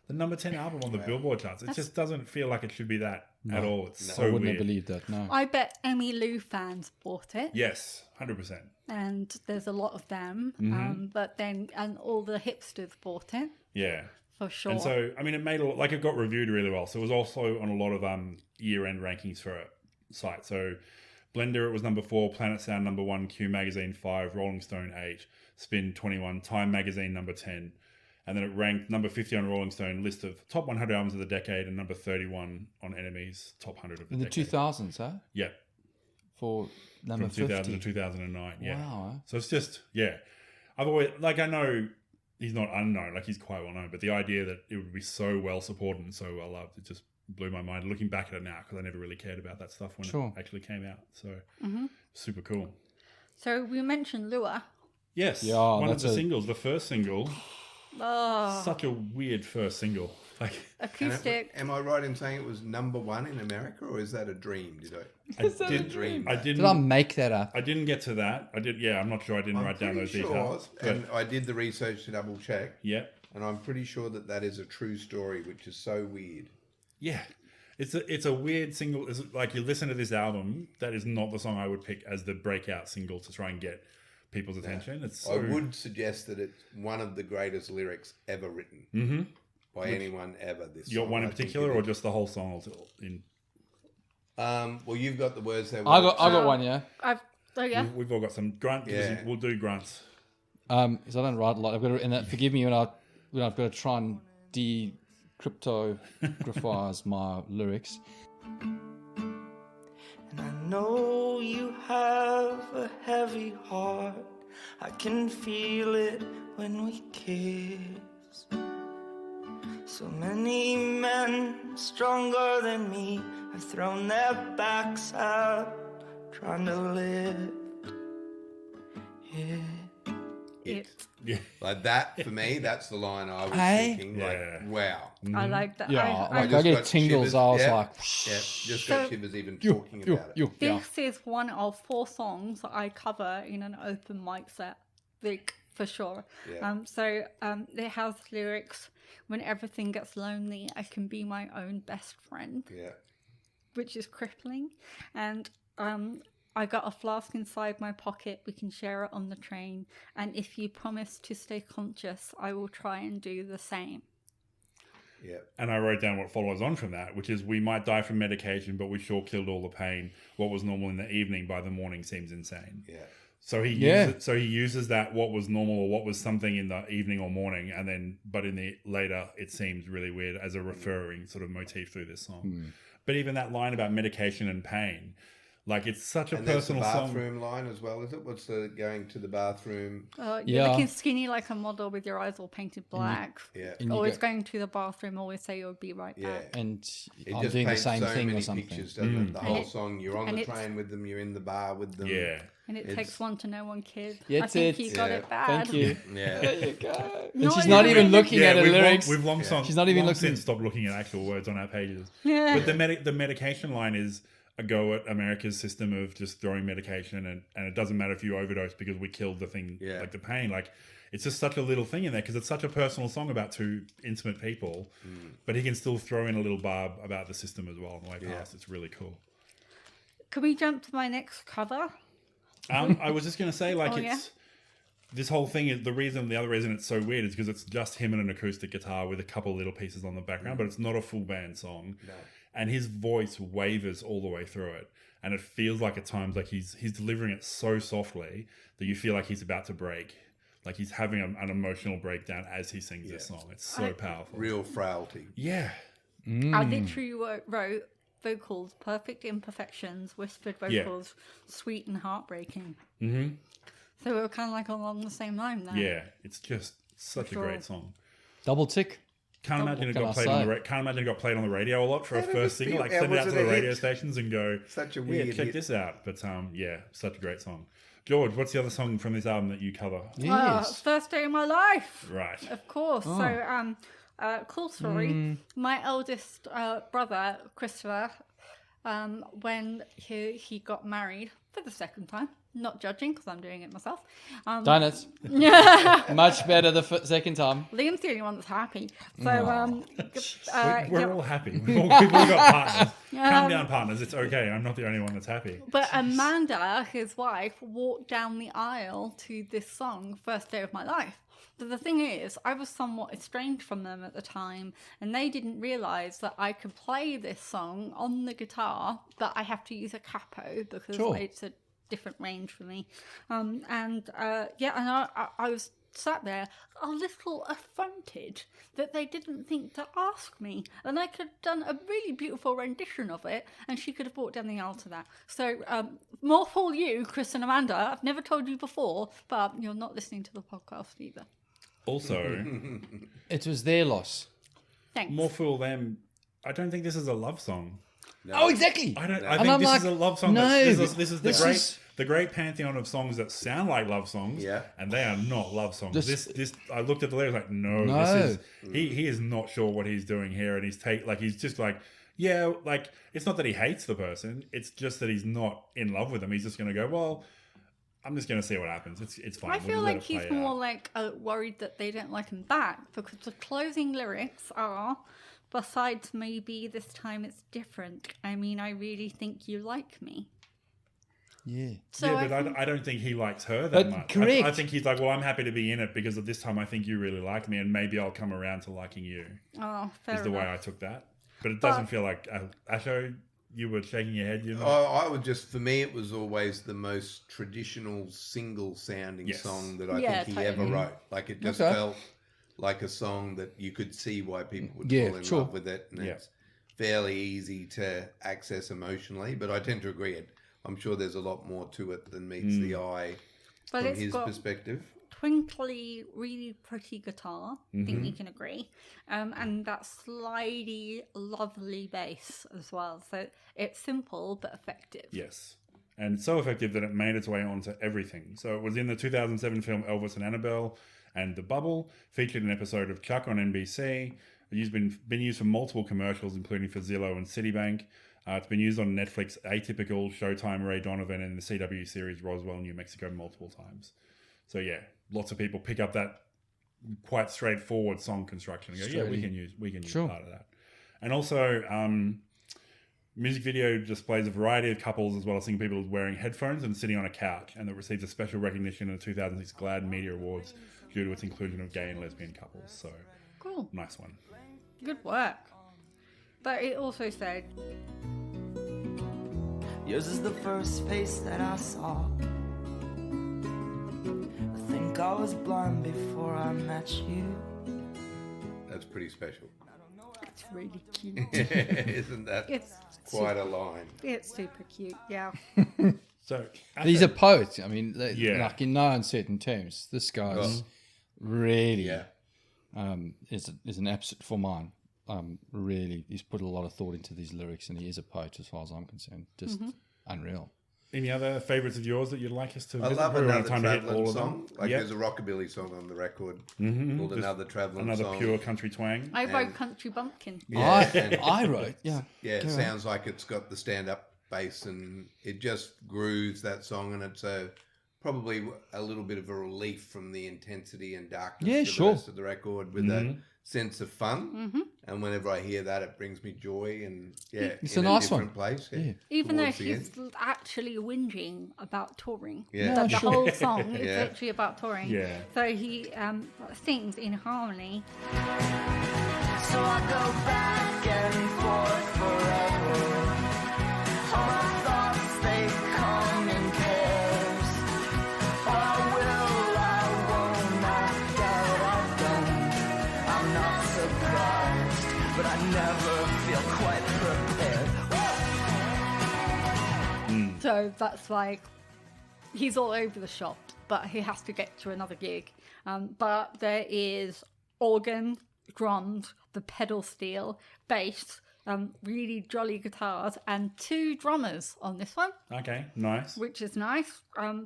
The number 10 album on the Billboard charts. It just doesn't feel like it should be that at all. It's so I wouldn't weird. have believed that. No. I bet Emmy Lou fans bought it. Yes, 100%. And there's a lot of them. But then, and all the hipsters bought it. Yeah. For sure. And so, I mean, it made it got reviewed really well. So it was also on a lot of year-end rankings for sites. So Blender, it was number 4, Planet Sound number 1, Q Magazine 5, Rolling Stone 8, Spin 21, Time Magazine number 10. And then it ranked number 50 on Rolling Stone list of top 100 albums of the decade and number 31 on NME's top 100 of the In the decade. 2000s, huh? Yeah. For number From 2000 50. to 2009. Yeah. Wow. So it's just, yeah. I've always, I know he's not unknown, he's quite well known, but the idea that it would be so well supported and so well loved, it just blew my mind looking back at it now, because I never really cared about that stuff when it actually came out. So super cool. So we mentioned Lua. Yes. Yeah, one of that's the singles, the first single. Oh, Such a weird first single. acoustic. Am I right in saying it was number 1 in America, or is that a dream? I Did I make that up? I didn't get to that. I did. Yeah, I'm not sure. I didn't write down those details. And I did the research to double check. Yeah. And I'm pretty sure that is a true story, which is so weird. Yeah. It's a weird single. It's like, you listen to this album, that is not the song I would pick as the breakout single to try and get people's attention. It's so... I would suggest that it's one of the greatest lyrics ever written by anyone ever. This You got song, one in I think particular, it or is. just the whole song? In Well, you've got the words there. I got one, yeah. We've all got some grunt. Yeah. We'll do grunts. Because I don't write a lot. I've got to, and that, forgive me when I've got to try and decryptographize my lyrics. And I know you have a heavy heart. I can feel it when we kiss. So many men stronger than me have thrown their backs out, trying to lift it. Yeah. Like that, for me, that's the line I was thinking. Yeah. Like, wow. I like that. Yeah, I I get got tingles. shivers. I was Yeah. like, Yeah, just got shivers even you, talking about it. yeah. This is one of 4 songs that I cover in an open mic set, for sure. Yeah. It has lyrics, when everything gets lonely, I can be my own best friend, Yeah. which is crippling. And I got a flask inside my pocket, we can share it on the train. And if you promise to stay conscious, I will try and do the same. Yeah. And I wrote down what follows on from that, which is, we might die from medication, but we sure killed all the pain. What was normal in the evening by the morning seems insane. Yeah. So he uses that, what was normal or what was something in the evening or morning, and then but in the later it seems really weird, as a referring sort of motif through this song. But even that line about medication and pain, it's such a And personal there's the song. bathroom line as well, is it? What's the going to the bathroom? You're Yeah. looking skinny like a model with your eyes all painted black. Yeah. And you Always go- going to the bathroom, always say you'll be right Yeah. back. and It I'm just doing the paints same so thing many or something. pictures, doesn't it? The whole it- song, you're on and the it's- train with them, you're in the bar with them. Yeah. And it takes one to know one, kid. Yeah, I think it's- you got yeah. it bad. Thank you. Yeah. There you go. Not And she's not even even- looking at her we've lyrics. We've long She's not even long looking- since stopped looking at actual words on our pages. Yeah. But the medication line is a go at America's system of just throwing medication, and it doesn't matter if you overdose because we killed the thing, Yeah. like the pain. It's just such a little thing in there because it's such a personal song about 2 intimate people, but he can still throw in a little barb about the system as well on the way past. It's really cool. Can we jump to my next cover? I was just going to say, yeah? this whole thing is the other reason it's so weird is because it's just him and an acoustic guitar with a couple little pieces on the background, but it's not a full band song. No. And his voice wavers all the way through it. And it feels like at times he's delivering it so softly that you feel like he's about to break. Like he's having an emotional breakdown as he sings this song. It's so powerful. Real frailty. Yeah. I literally wrote vocals, perfect imperfections, whispered Yeah. vocals, sweet and heartbreaking. Mm-hmm. So we were kind of along the same line there. Yeah. It's just such a great song. Double tick. Can't imagine it can got I played say? can't imagine it got played on the radio a lot for a That first would be- single. yeah, Send it out was to it the a radio hit? stations and go, Such a yeah, weird check hit. this out. But such a great song. George, what's the other song from this album that you cover? Yes. First day of my life. Right. Of course. Oh. So, cool story. My eldest brother, Christopher, when he got married for the second time, not judging because I'm doing it myself. Done it. Much better the second time. Liam's the only one that's happy. So, We're all happy. We've all got partners. Calm down, partners. It's okay. I'm not the only one that's happy. But Amanda, his wife, walked down the aisle to this song, First Day of My Life. But the thing is, I was somewhat estranged from them at the time, and they didn't realise that I could play this song on the guitar, but I have to use a capo because it's a different range for me. And I was sat there a little affronted that they didn't think to ask me, and I could have done a really beautiful rendition of it, and she could have walked down the aisle to that. So more for you, Chris and Amanda. I've never told you before, but you're not listening to the podcast either. Also, it was their loss. Thanks. More fool them. I don't think this is a love song. No. Oh, exactly. I think this is a love song. No, this is the great pantheon of songs that sound like love songs. Yeah. And they are not love songs. This I looked at the lyrics like, no. This is he is not sure what he's doing here, and he's just like, yeah, like it's not that he hates the person, it's just that he's not in love with them. He's just gonna go, well, I'm just going to see what happens. It's fine. I feel like he's more like worried that they don't like him back, because the closing lyrics are, besides maybe this time it's different. I mean, I really think you like me. Yeah. So I don't think he likes her that much. Correct. I think he's like, well, I'm happy to be in it because of this time I think you really like me, and maybe I'll come around to liking you. Oh, fair is the way I took that. But it doesn't feel like... Asho, you were shaking your head. I would just, for me, it was always the most traditional single-sounding song that I think he ever wrote. Like, it just felt like a song that you could see why people would fall in love with it. And it's fairly easy to access emotionally. But I tend to agree. I'm sure there's a lot more to it than meets the eye from his perspective. Twinkly, really pretty guitar. I think we can agree. And that slidey, lovely bass as well. So it's simple but effective. Yes. And so effective that it made its way onto everything. So it was in the 2007 film Elvis and Annabelle and The Bubble, featured an episode of Chuck on NBC. It's been used for multiple commercials, including for Zillow and Citibank. It's been used on Netflix, Atypical, Showtime, Ray Donovan, and the CW series Roswell, New Mexico multiple times. So yeah, lots of people pick up that quite straightforward song construction and go, we can use part of that. And also, music video displays a variety of couples as well as seeing people wearing headphones and sitting on a couch, and that receives a special recognition in the 2006 GLAAD Media Awards due to its inclusion of gay and lesbian couples. So cool, nice one. Good work. But it also said, yours is the first face that I saw. I think I was blind before I met you. That's pretty special. It's really cute. Isn't that quite a line? It's super cute, yeah. So he's a poet. I mean, like in no uncertain terms, this guy's really is an absolute for mine. Really, he's put a lot of thought into these lyrics, and he is a poet as far as I'm concerned. Just unreal. Any other favourites of yours that you'd like us to? I love Another Travelling Song. Them. Like there's a rockabilly song on the record called Another Travelling Song. Another pure country twang. I wrote Country Bumpkin. I wrote, it sounds like it's got the stand-up bass, and it just grooves that song, and it's probably a little bit of a relief from the intensity and darkness of the rest of the record with a sense of fun. And whenever I hear that, it brings me joy, and it's in a nice different one. place. Even though he's actually whinging about touring. Yeah, the whole song is actually about touring. Yeah. So he sings in harmony. So I go back and forth forever. All my thoughts, they come in pairs. I will, I won't, I doubt I don't. I'm not surprised, but I never feel quite prepared. So that's like, he's all over the shop, but he has to get to another gig. But there is organ, drums, the pedal steel, bass, really jolly guitars, and 2 drummers on this one. Okay, nice. Which is nice.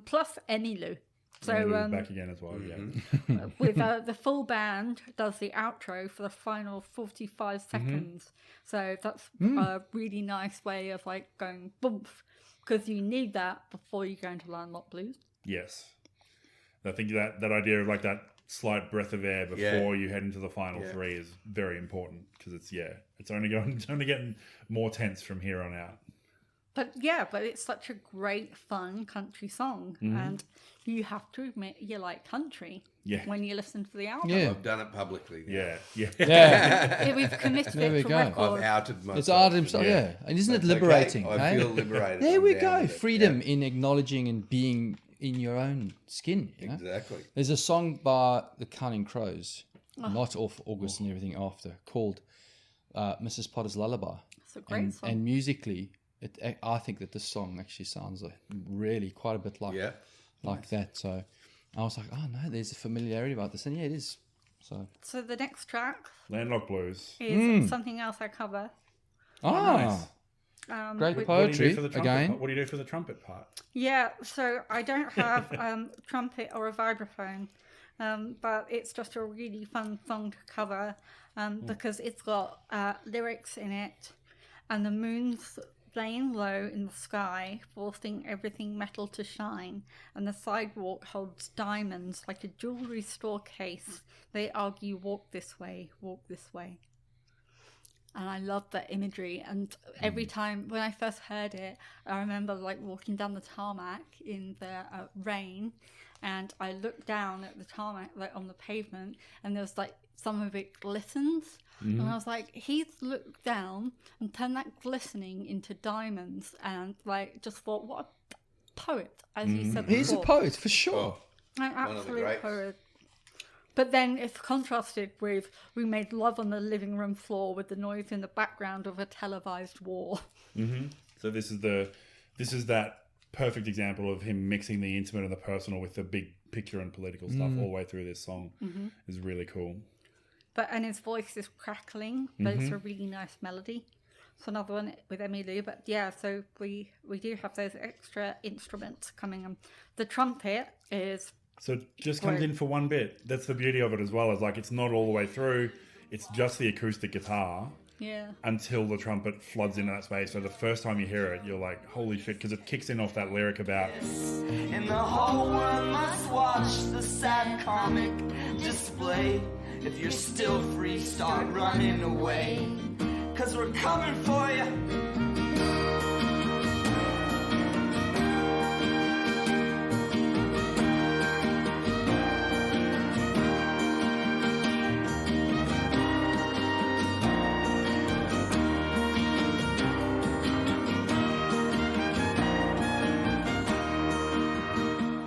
Plus Enilu. So back again as well. Yeah. With the full band does the outro for the final 45 seconds. So that's a really nice way of like going boom. because you need that before you go into Landlocked Blues. Yes. I think that idea of like that slight breath of air before you head into the final three is very important because it's only getting more tense from here on out. But it's such a great, fun country song, and you have to admit you like country when you listen to the album. Yeah. I've done it publicly now. Yeah. We've committed There we it to go. record. I've outed myself. It's art himself, yeah. And isn't it That's liberating? okay. I hey? feel liberated. There I'm we down go. with it. Freedom in acknowledging and being in your own skin. You know? Exactly. There's a song by the Counting Crows, not off August and everything after, called Mrs. Potter's Lullaby. It's a great song. And musically, I think that this song actually sounds really quite a bit like that. So I was like, oh no, there's a familiarity about this. And yeah, it is. So the next track Landlocked Blues. is something else I cover. nice. Great which- poetry What again. do you do for the trumpet part? Yeah, so I don't have trumpet or a vibraphone, but it's just a really fun song to cover because it's got lyrics in it, and the moon's laying low in the sky, forcing everything metal to shine, and the sidewalk holds diamonds like a jewelry store case. They argue, walk this way, walk this way. And I love that imagery. And every time when I first heard it, I remember like walking down the tarmac in the rain, and I looked down at the tarmac, like on the pavement, and there was like some of it glistens. And I was like, he's looked down and turned that glistening into diamonds, and like just thought, what a poet, as you said before. He's a poet for sure. An One of the absolute greats. poet. But then it's contrasted with we made love on the living room floor with the noise in the background of a televised war. So this is that perfect example of him mixing the intimate and the personal with the big picture and political stuff all the way through this song. Is really cool. And his voice is crackling, but it's a really nice melody. It's another one with Emily, but yeah, so we do have those extra instruments coming in. The trumpet is... So it just comes in for one bit. That's the beauty of it as well, is like it's not all the way through. It's just the acoustic guitar until the trumpet floods into that space. So the first time you hear it, you're like, holy shit, because it kicks in off that lyric about... And the whole world must watch the sad comic display. If you're still free, start running away, 'cause we're coming for you.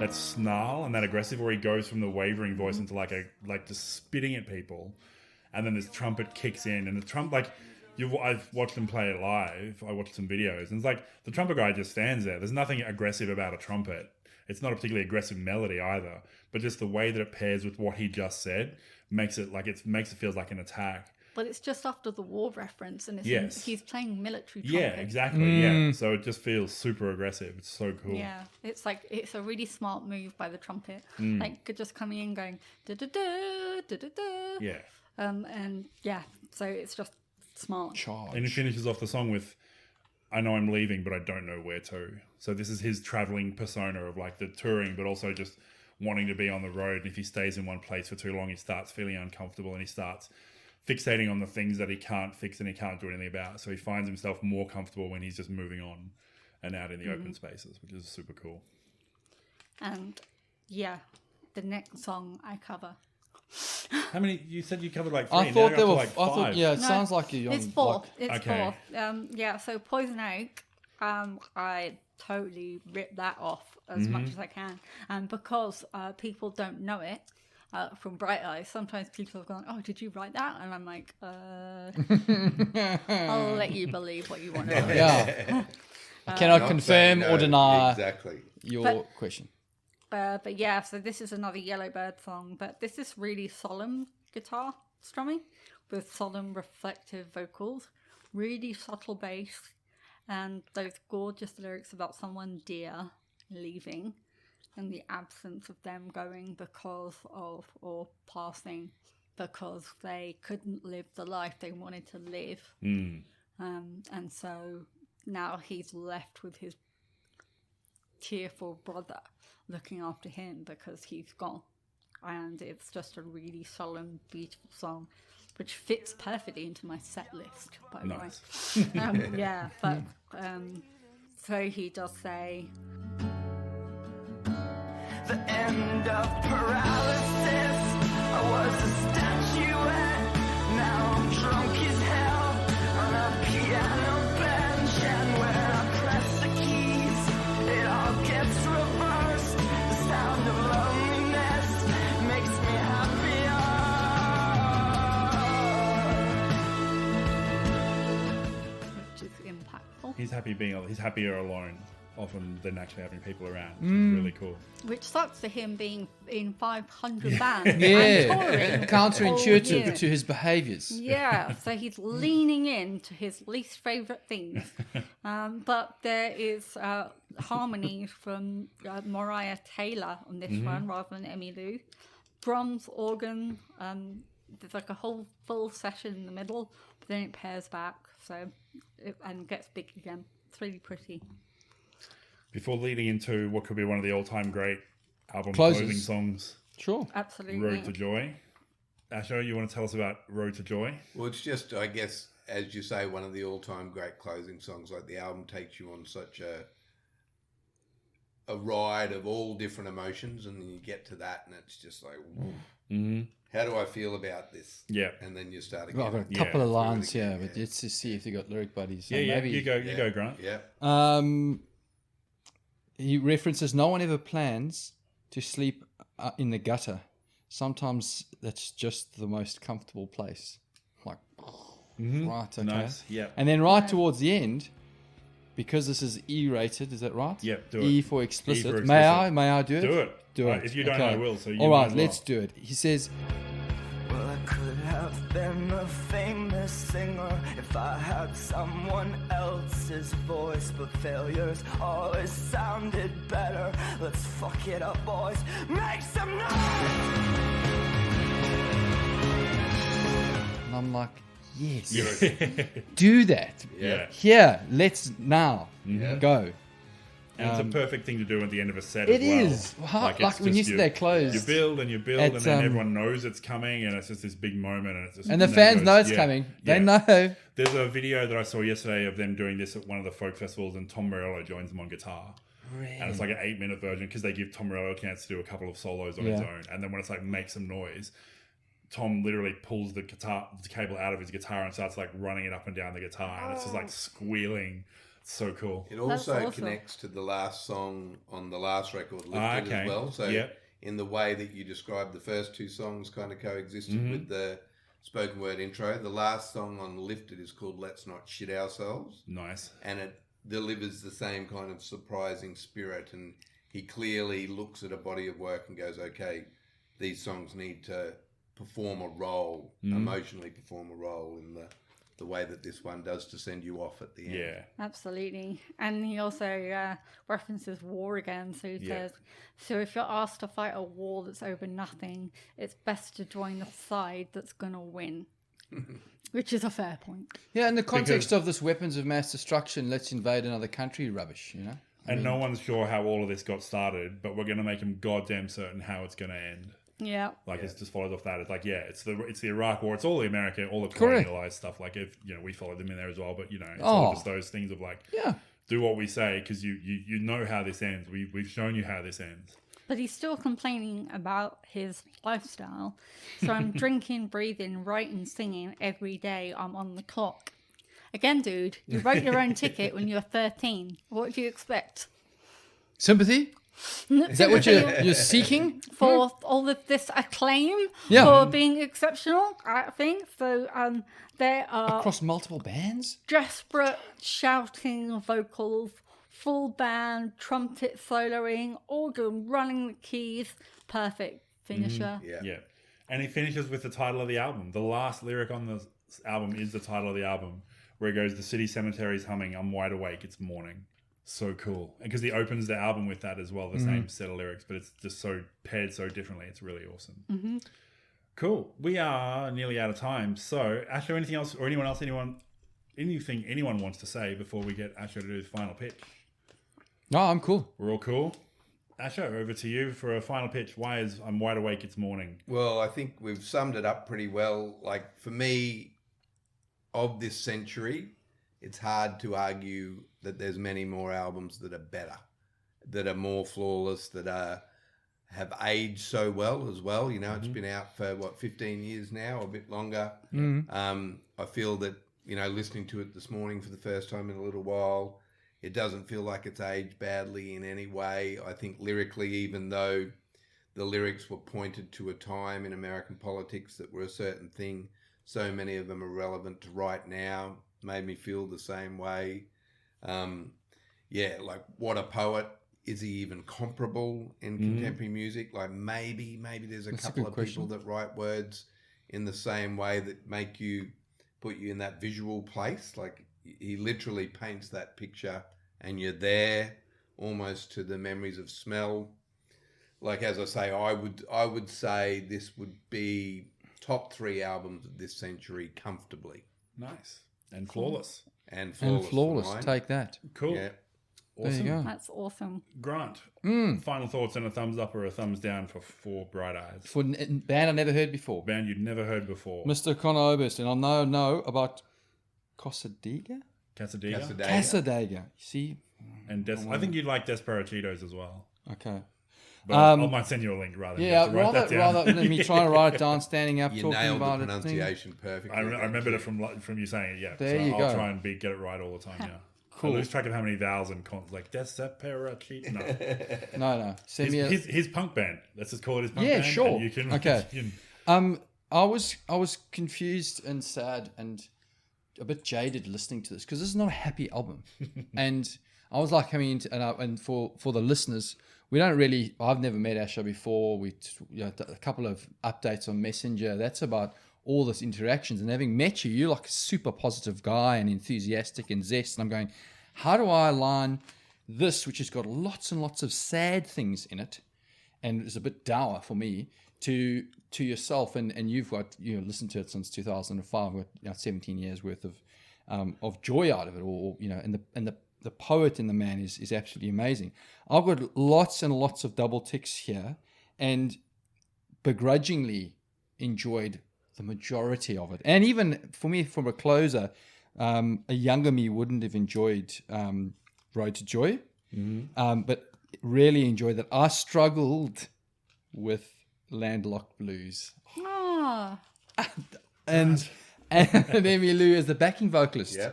that snarl and that aggressive, where he goes from the wavering voice into like just spitting at people, and then this trumpet kicks in, and the I've watched him play it live. I watched some videos, and it's like the trumpet guy just stands there. There's nothing aggressive about a trumpet. It's not a particularly aggressive melody either, but just the way that it pairs with what he just said makes it feels like an attack. But it's just after the war reference, and he's playing military trumpet. Yeah, exactly. Yeah, so it just feels super aggressive. It's so cool. Yeah, it's a really smart move by the trumpet, like just coming in going da da da da da da. Yeah. And yeah, so it's just smart. Charge. And he finishes off the song with, "I know I'm leaving, but I don't know where to." So this is his traveling persona of like the touring, but also just wanting to be on the road. And if he stays in one place for too long, he starts feeling uncomfortable, and he starts fixating on the things that he can't fix and he can't do anything about. So he finds himself more comfortable when he's just moving on and out in the open spaces, which is super cool. And yeah, the next song I cover. How many? You said you covered like three. I thought there were. like five. Yeah, it No, sounds like you're on. It's four. Like, It's Okay. four. Yeah, so Poison Oak, I totally ripped that off as much as I can. And because people don't know it, from Bright Eyes, sometimes people have gone, "Oh, did you write that?" And I'm like, I'll let you believe what you want to believe. yeah. I cannot Not confirm saying or no, deny exactly. your question. But yeah, so this is another Yellowbird song, but this is really solemn guitar strumming with solemn, reflective vocals, really subtle bass, and those gorgeous lyrics about someone dear leaving and the absence of them going because of or passing because they couldn't live the life they wanted to live. And so now he's left with his tearful brother looking after him because he's gone. And it's just a really solemn, beautiful song, which fits perfectly into my set list, by the way. Yeah, but so he does say, The end of paralysis. I was a statuette. Now I'm drunk as hell on a piano bench. And when I press the keys, it all gets reversed. The sound of loneliness makes me happier. which is impactful. He's happier alone often than actually having people around, which is really cool. Which sucks to him being in 500 bands and Yeah, touring. all counterintuitive year. to his behaviours. Yeah, so he's leaning into his least favourite things. But there is harmony from Mariah Taylor on this one rather than Emmylou. Drums, organ, there's like a whole full session in the middle, but then it pairs back and gets big again. It's really pretty. Before leading into what could be one of the all-time great album Closes. closing songs, Sure. Absolutely. Road to Joy. Asho, you want to tell us about Road to Joy? Well, it's just, I guess, as you say, one of the all-time great closing songs. Like the album takes you on such a ride of all different emotions, and then you get to that, and it's just like, how do I feel about this? Yeah. And then you start Well, again. I've got a couple of lines again, here, but let's just see if they got lyric buddies. So Yeah, maybe, you go, Grant. Yeah. He references, no one ever plans to sleep in the gutter. Sometimes that's just the most comfortable place. Like, right, okay. Nice, yeah. And then right towards the end, because this is E-rated, is that right? Yep, do E it. for explicit. E for May explicit. I do it? Do it. Do Right, it. if you don't, I will, so you All might right, as well. let's do it. He says, Well, I could have been a famous singer if I had someone else's voice, but failures always sounded better. Let's fuck it up, boys. Make some noise! and I'm like, yes, Yeah. do that. Yeah. Here, let's now go. And it's a perfect thing to do at the end of a set It as well. is. Like it's when you just see they close. You build and you build, At, and then everyone knows it's coming, and it's just this big moment. And, it's just, And the then it fans goes- know it's yeah, coming. yeah. They know. There's a video that I saw yesterday of them doing this at one of the folk festivals, and Tom Morello joins them on guitar. And it's like an 8-minute version because they give Tom Morello a chance to do a couple of solos on his Yeah. own. And then when it's like make some noise, Tom literally pulls the cable out of his guitar and starts like running it up and down the guitar, and it's just like squealing. It's so cool. It also awesome. connects to the last song on the last record, Lifted, okay. as well. So Yep. in the way that you described the first two songs kind of coexisted with the spoken word intro, the last song on Lifted is called Let's Not Shit Ourselves. Nice. And it delivers the same kind of surprising spirit, and he clearly looks at a body of work and goes, okay, these songs need to perform a role, emotionally perform a role in the way that this one does to send you off at the end. Yeah. Absolutely. And he also references war again. So he says, so if you're asked to fight a war that's over nothing, it's best to join the side that's going to win. Which is a fair point. Yeah, in the context of this weapons of mass destruction, let's invade another country rubbish, you know? And no one's sure how all of this got started, but we're going to make them goddamn certain how it's going to end. Yeah. Like it just follows off that. It's like, it's the Iraq War. It's all the America, all the Correct. colonialized stuff. Like if we followed them in there as well, but it's all just those things of like, do what we say because you know how this ends. We've shown you how this ends. But he's still complaining about his lifestyle. So I'm drinking, breathing, writing, singing every day. I'm on the clock. Again, dude, you wrote your own ticket when you were 13. What do you expect? Sympathy? Is that what you're seeking? For all of this acclaim Yeah. for being exceptional, I think. So there are Across multiple bands? desperate shouting vocals, full band, trumpet soloing, organ running the keys. Perfect finisher. Yeah. And he finishes with the title of the album. The last lyric on the album is the title of the album, where he goes, "The city cemetery's humming. I'm wide awake. It's morning." So cool. And because he opens the album with that as well, the same set of lyrics, but it's just so paired so differently. It's really awesome. Cool. We are nearly out of time. So, Asho, anything else, or anything anyone wants to say before we get Asho to do his final pitch? No, I'm cool. We're all cool. Asho, over to you for a final pitch. Why is I'm wide awake? It's morning. Well, I think we've summed it up pretty well. Like, for me, of this century, it's hard to argue that there's many more albums that are better, that are more flawless, that have aged so well as well. You know, it's been out for 15 years now, a bit longer. I feel that, you know, listening to it this morning for the first time in a little while, it doesn't feel like it's aged badly in any way. I think lyrically, even though the lyrics were pointed to a time in American politics that were a certain thing, so many of them are relevant to right now, made me feel the same way. Like, what a poet. Is he even comparable in contemporary music? Like, maybe there's a couple of people that write words in the same way that make you, put you in that visual place. Like, he literally paints that picture and you're there almost to the memories of smell. Like, as I say, I would say this would be top 3 albums of this century comfortably. Nice. And flawless. And flawless. And take that. Cool. Yeah. Awesome. There you go. That's awesome. Grant, final thoughts and a thumbs up or a thumbs down for Bright Eyes. For a band I never heard before. Band you'd never heard before. Mr. Conor Oberst, and I know about Casadega? Casadega. You see? And I think you'd like Desperachitos as well. Okay. But I might send you a link rather than you have to write that down. rather than me trying to write it down, standing up, You talking nailed about the it. pronunciation perfectly. I remembered it from you saying it, yeah. There so you I'll go. try and get it right all the time, yeah. Cool. I lose track of how many vowels and cons. Like, Desperachitos. No. No. Send me His punk band. Let's just call it his punk Yeah, band. sure. And you can, Okay. you can- I was confused and sad and a bit jaded listening to this because this is not a happy album, and I was like coming into and for the listeners, we don't really. I've never met Asho before. We a couple of updates on Messenger. That's about all this interactions, and having met you, you're like a super positive guy and enthusiastic and zest. And I'm going, how do I align this, which has got lots and lots of sad things in it, and it's a bit dour for me, to yourself, and you've got listened to it since 2005, got 17 years worth of joy out of it, or and the poet in the man is absolutely amazing. I've got lots and lots of double ticks here, and begrudgingly enjoyed the majority of it. And even for me, from a closer, a younger me wouldn't have enjoyed Road to Joy, but really enjoyed that. I struggled with Landlocked Blues. Ah, And Emmylou as the backing vocalist. Yeah.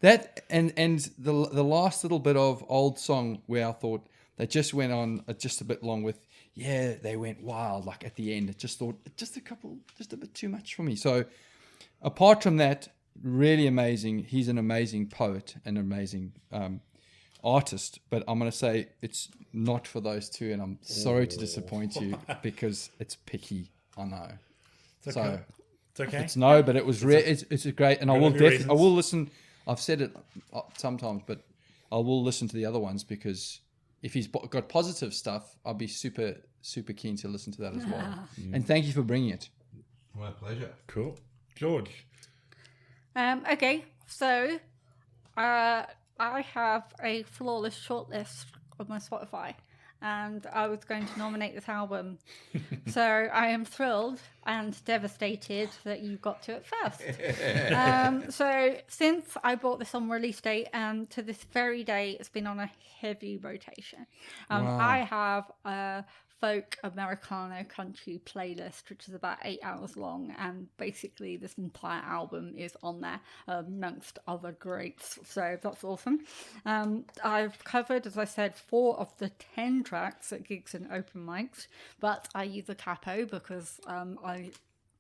That and the last little bit of old song where I thought they just went on just a bit long with, they went wild, like at the end. I just thought just a bit too much for me. So apart from that, really amazing. He's an amazing poet and an amazing artist, but I'm going to say it's not for those two, and I'm sorry to disappoint you because it's picky. I know. It's okay. It's okay. But it was it's a great, and I will listen. I've said it sometimes, but I will listen to the other ones because if he's got positive stuff, I'll be super, super keen to listen to that as well. And thank you for bringing it. My pleasure. Cool. George. okay, so I have a flawless shortlist on my Spotify, and I was going to nominate this album. So I am thrilled and devastated that you got to it first. So since I bought this on release date and to this very day, it's been on a heavy rotation. Wow. I have a folk Americano country playlist, which is about 8 hours long, and basically this entire album is on there amongst other greats, so that's awesome. I've covered, as I said, 4 of the 10 tracks at gigs and open mics, but I use a capo because I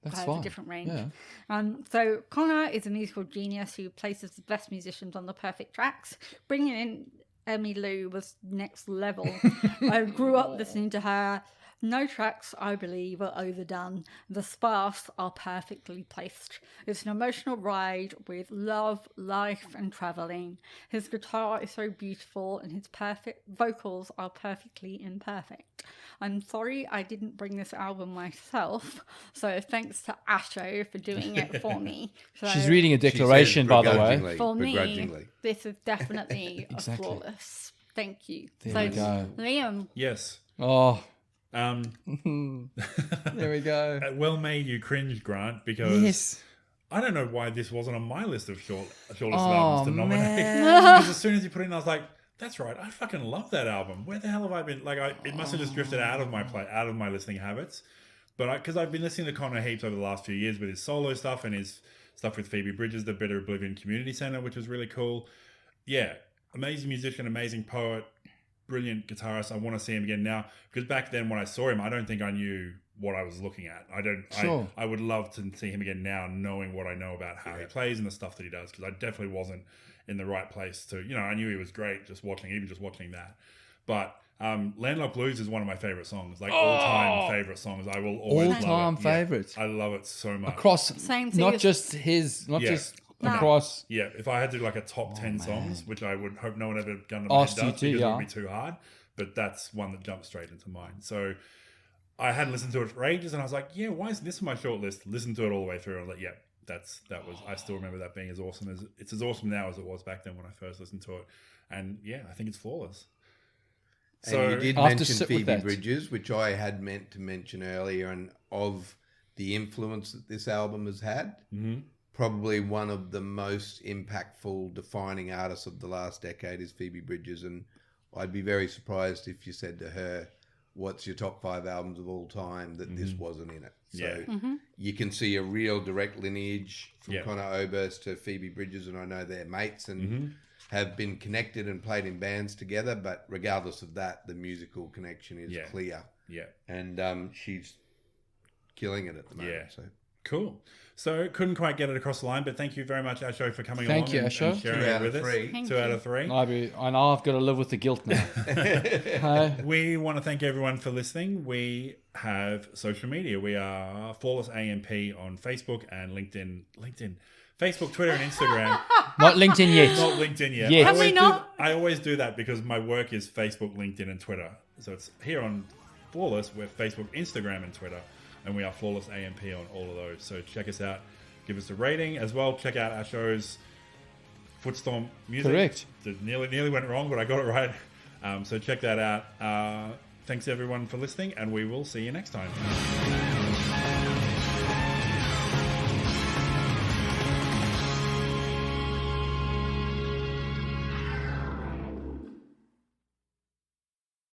have a different range. Yeah. So Conor is a musical genius who places the best musicians on the perfect tracks. Bringing in Emmylou was next level. I grew up listening to her. No tracks, I believe, are overdone. The sparse are perfectly placed. It's an emotional ride with love, life, and travelling. His guitar is so beautiful, and his perfect vocals are perfectly imperfect. I'm sorry I didn't bring this album myself, so thanks to Asho for doing it for me. So She's reading a declaration, by the way. for me, this is definitely a flawless Thank you. There we go. Liam, Yes. Oh, There there we go. Well made you cringe, Grant, because Yes. I don't know why this wasn't on my list of shortlist Oh, albums to nominate. man. Because as soon as you put it in, I was like, "That's right, I fucking love that album. Where the hell have I been?" Like, it must have just drifted out of my listening habits. But because I've been listening to Connor heaps over the last few years with his solo stuff and his stuff with Phoebe Bridgers, the Bitter Oblivion Community Center, which was really cool. Yeah, amazing musician, amazing poet, brilliant guitarist. I want to see him again now, because back then when I saw him, I don't think I knew what I was looking at. Sure. I would love to see him again now, knowing what I know about how he plays and the stuff that he does, because I definitely wasn't in the right place to, I knew he was great just watching that. But Landlocked Blues is one of my favorite songs, like all-time favorite songs. I will always love it. All-time favorites. I love it so much. Across, Same to not you. just his, not Yeah. just No. across. Yeah, if I had to do like a top 10 songs, which I would hope no one ever gun to my head Asked does, you because to, it yeah. would be too hard. But that's one that jumps straight into mind. So I hadn't listened to it for ages, and I was like, yeah, why is this on my short list? Listened to it all the way through. I was like, yeah, that was. I still remember that being as awesome as it's as awesome now as it was back then when I first listened to it. And yeah, I think it's flawless. And you did I'll have to mention sit with Phoebe that. Bridgers, which I had meant to mention earlier, and of the influence that this album has had, probably one of the most impactful, defining artists of the last decade is Phoebe Bridgers. And I'd be very surprised if you said to her, "What's your top 5 albums of all time?" that this wasn't in it. So you can see a real direct lineage from Conor Oberst to Phoebe Bridgers, and I know they're mates and have been connected and played in bands together. But regardless of that, the musical connection is clear. Yeah. And she's killing it at the moment. Yeah. So Cool. So couldn't quite get it across the line, but thank you very much, Asho, for coming Thank along you, and Asho. sharing 2 it out with of us. 3. Thank 2 out of 3. I know I've got to live with the guilt now. Hey? We want to thank everyone for listening. We have social media. We are Flawless AMP on Facebook and LinkedIn. Facebook, Twitter, and Instagram. Not LinkedIn yet. Not LinkedIn yet. Yes. I Have always we not? I always do that because my work is Facebook, LinkedIn, and Twitter. So it's here on Flawless. We're Facebook, Instagram, and Twitter. And we are Flawless AMP on all of those. So check us out. Give us a rating as well. Check out our show's Footstomp music. Correct. Nearly went wrong, but I got it right. So check that out. Thanks everyone for listening, and we will see you next time.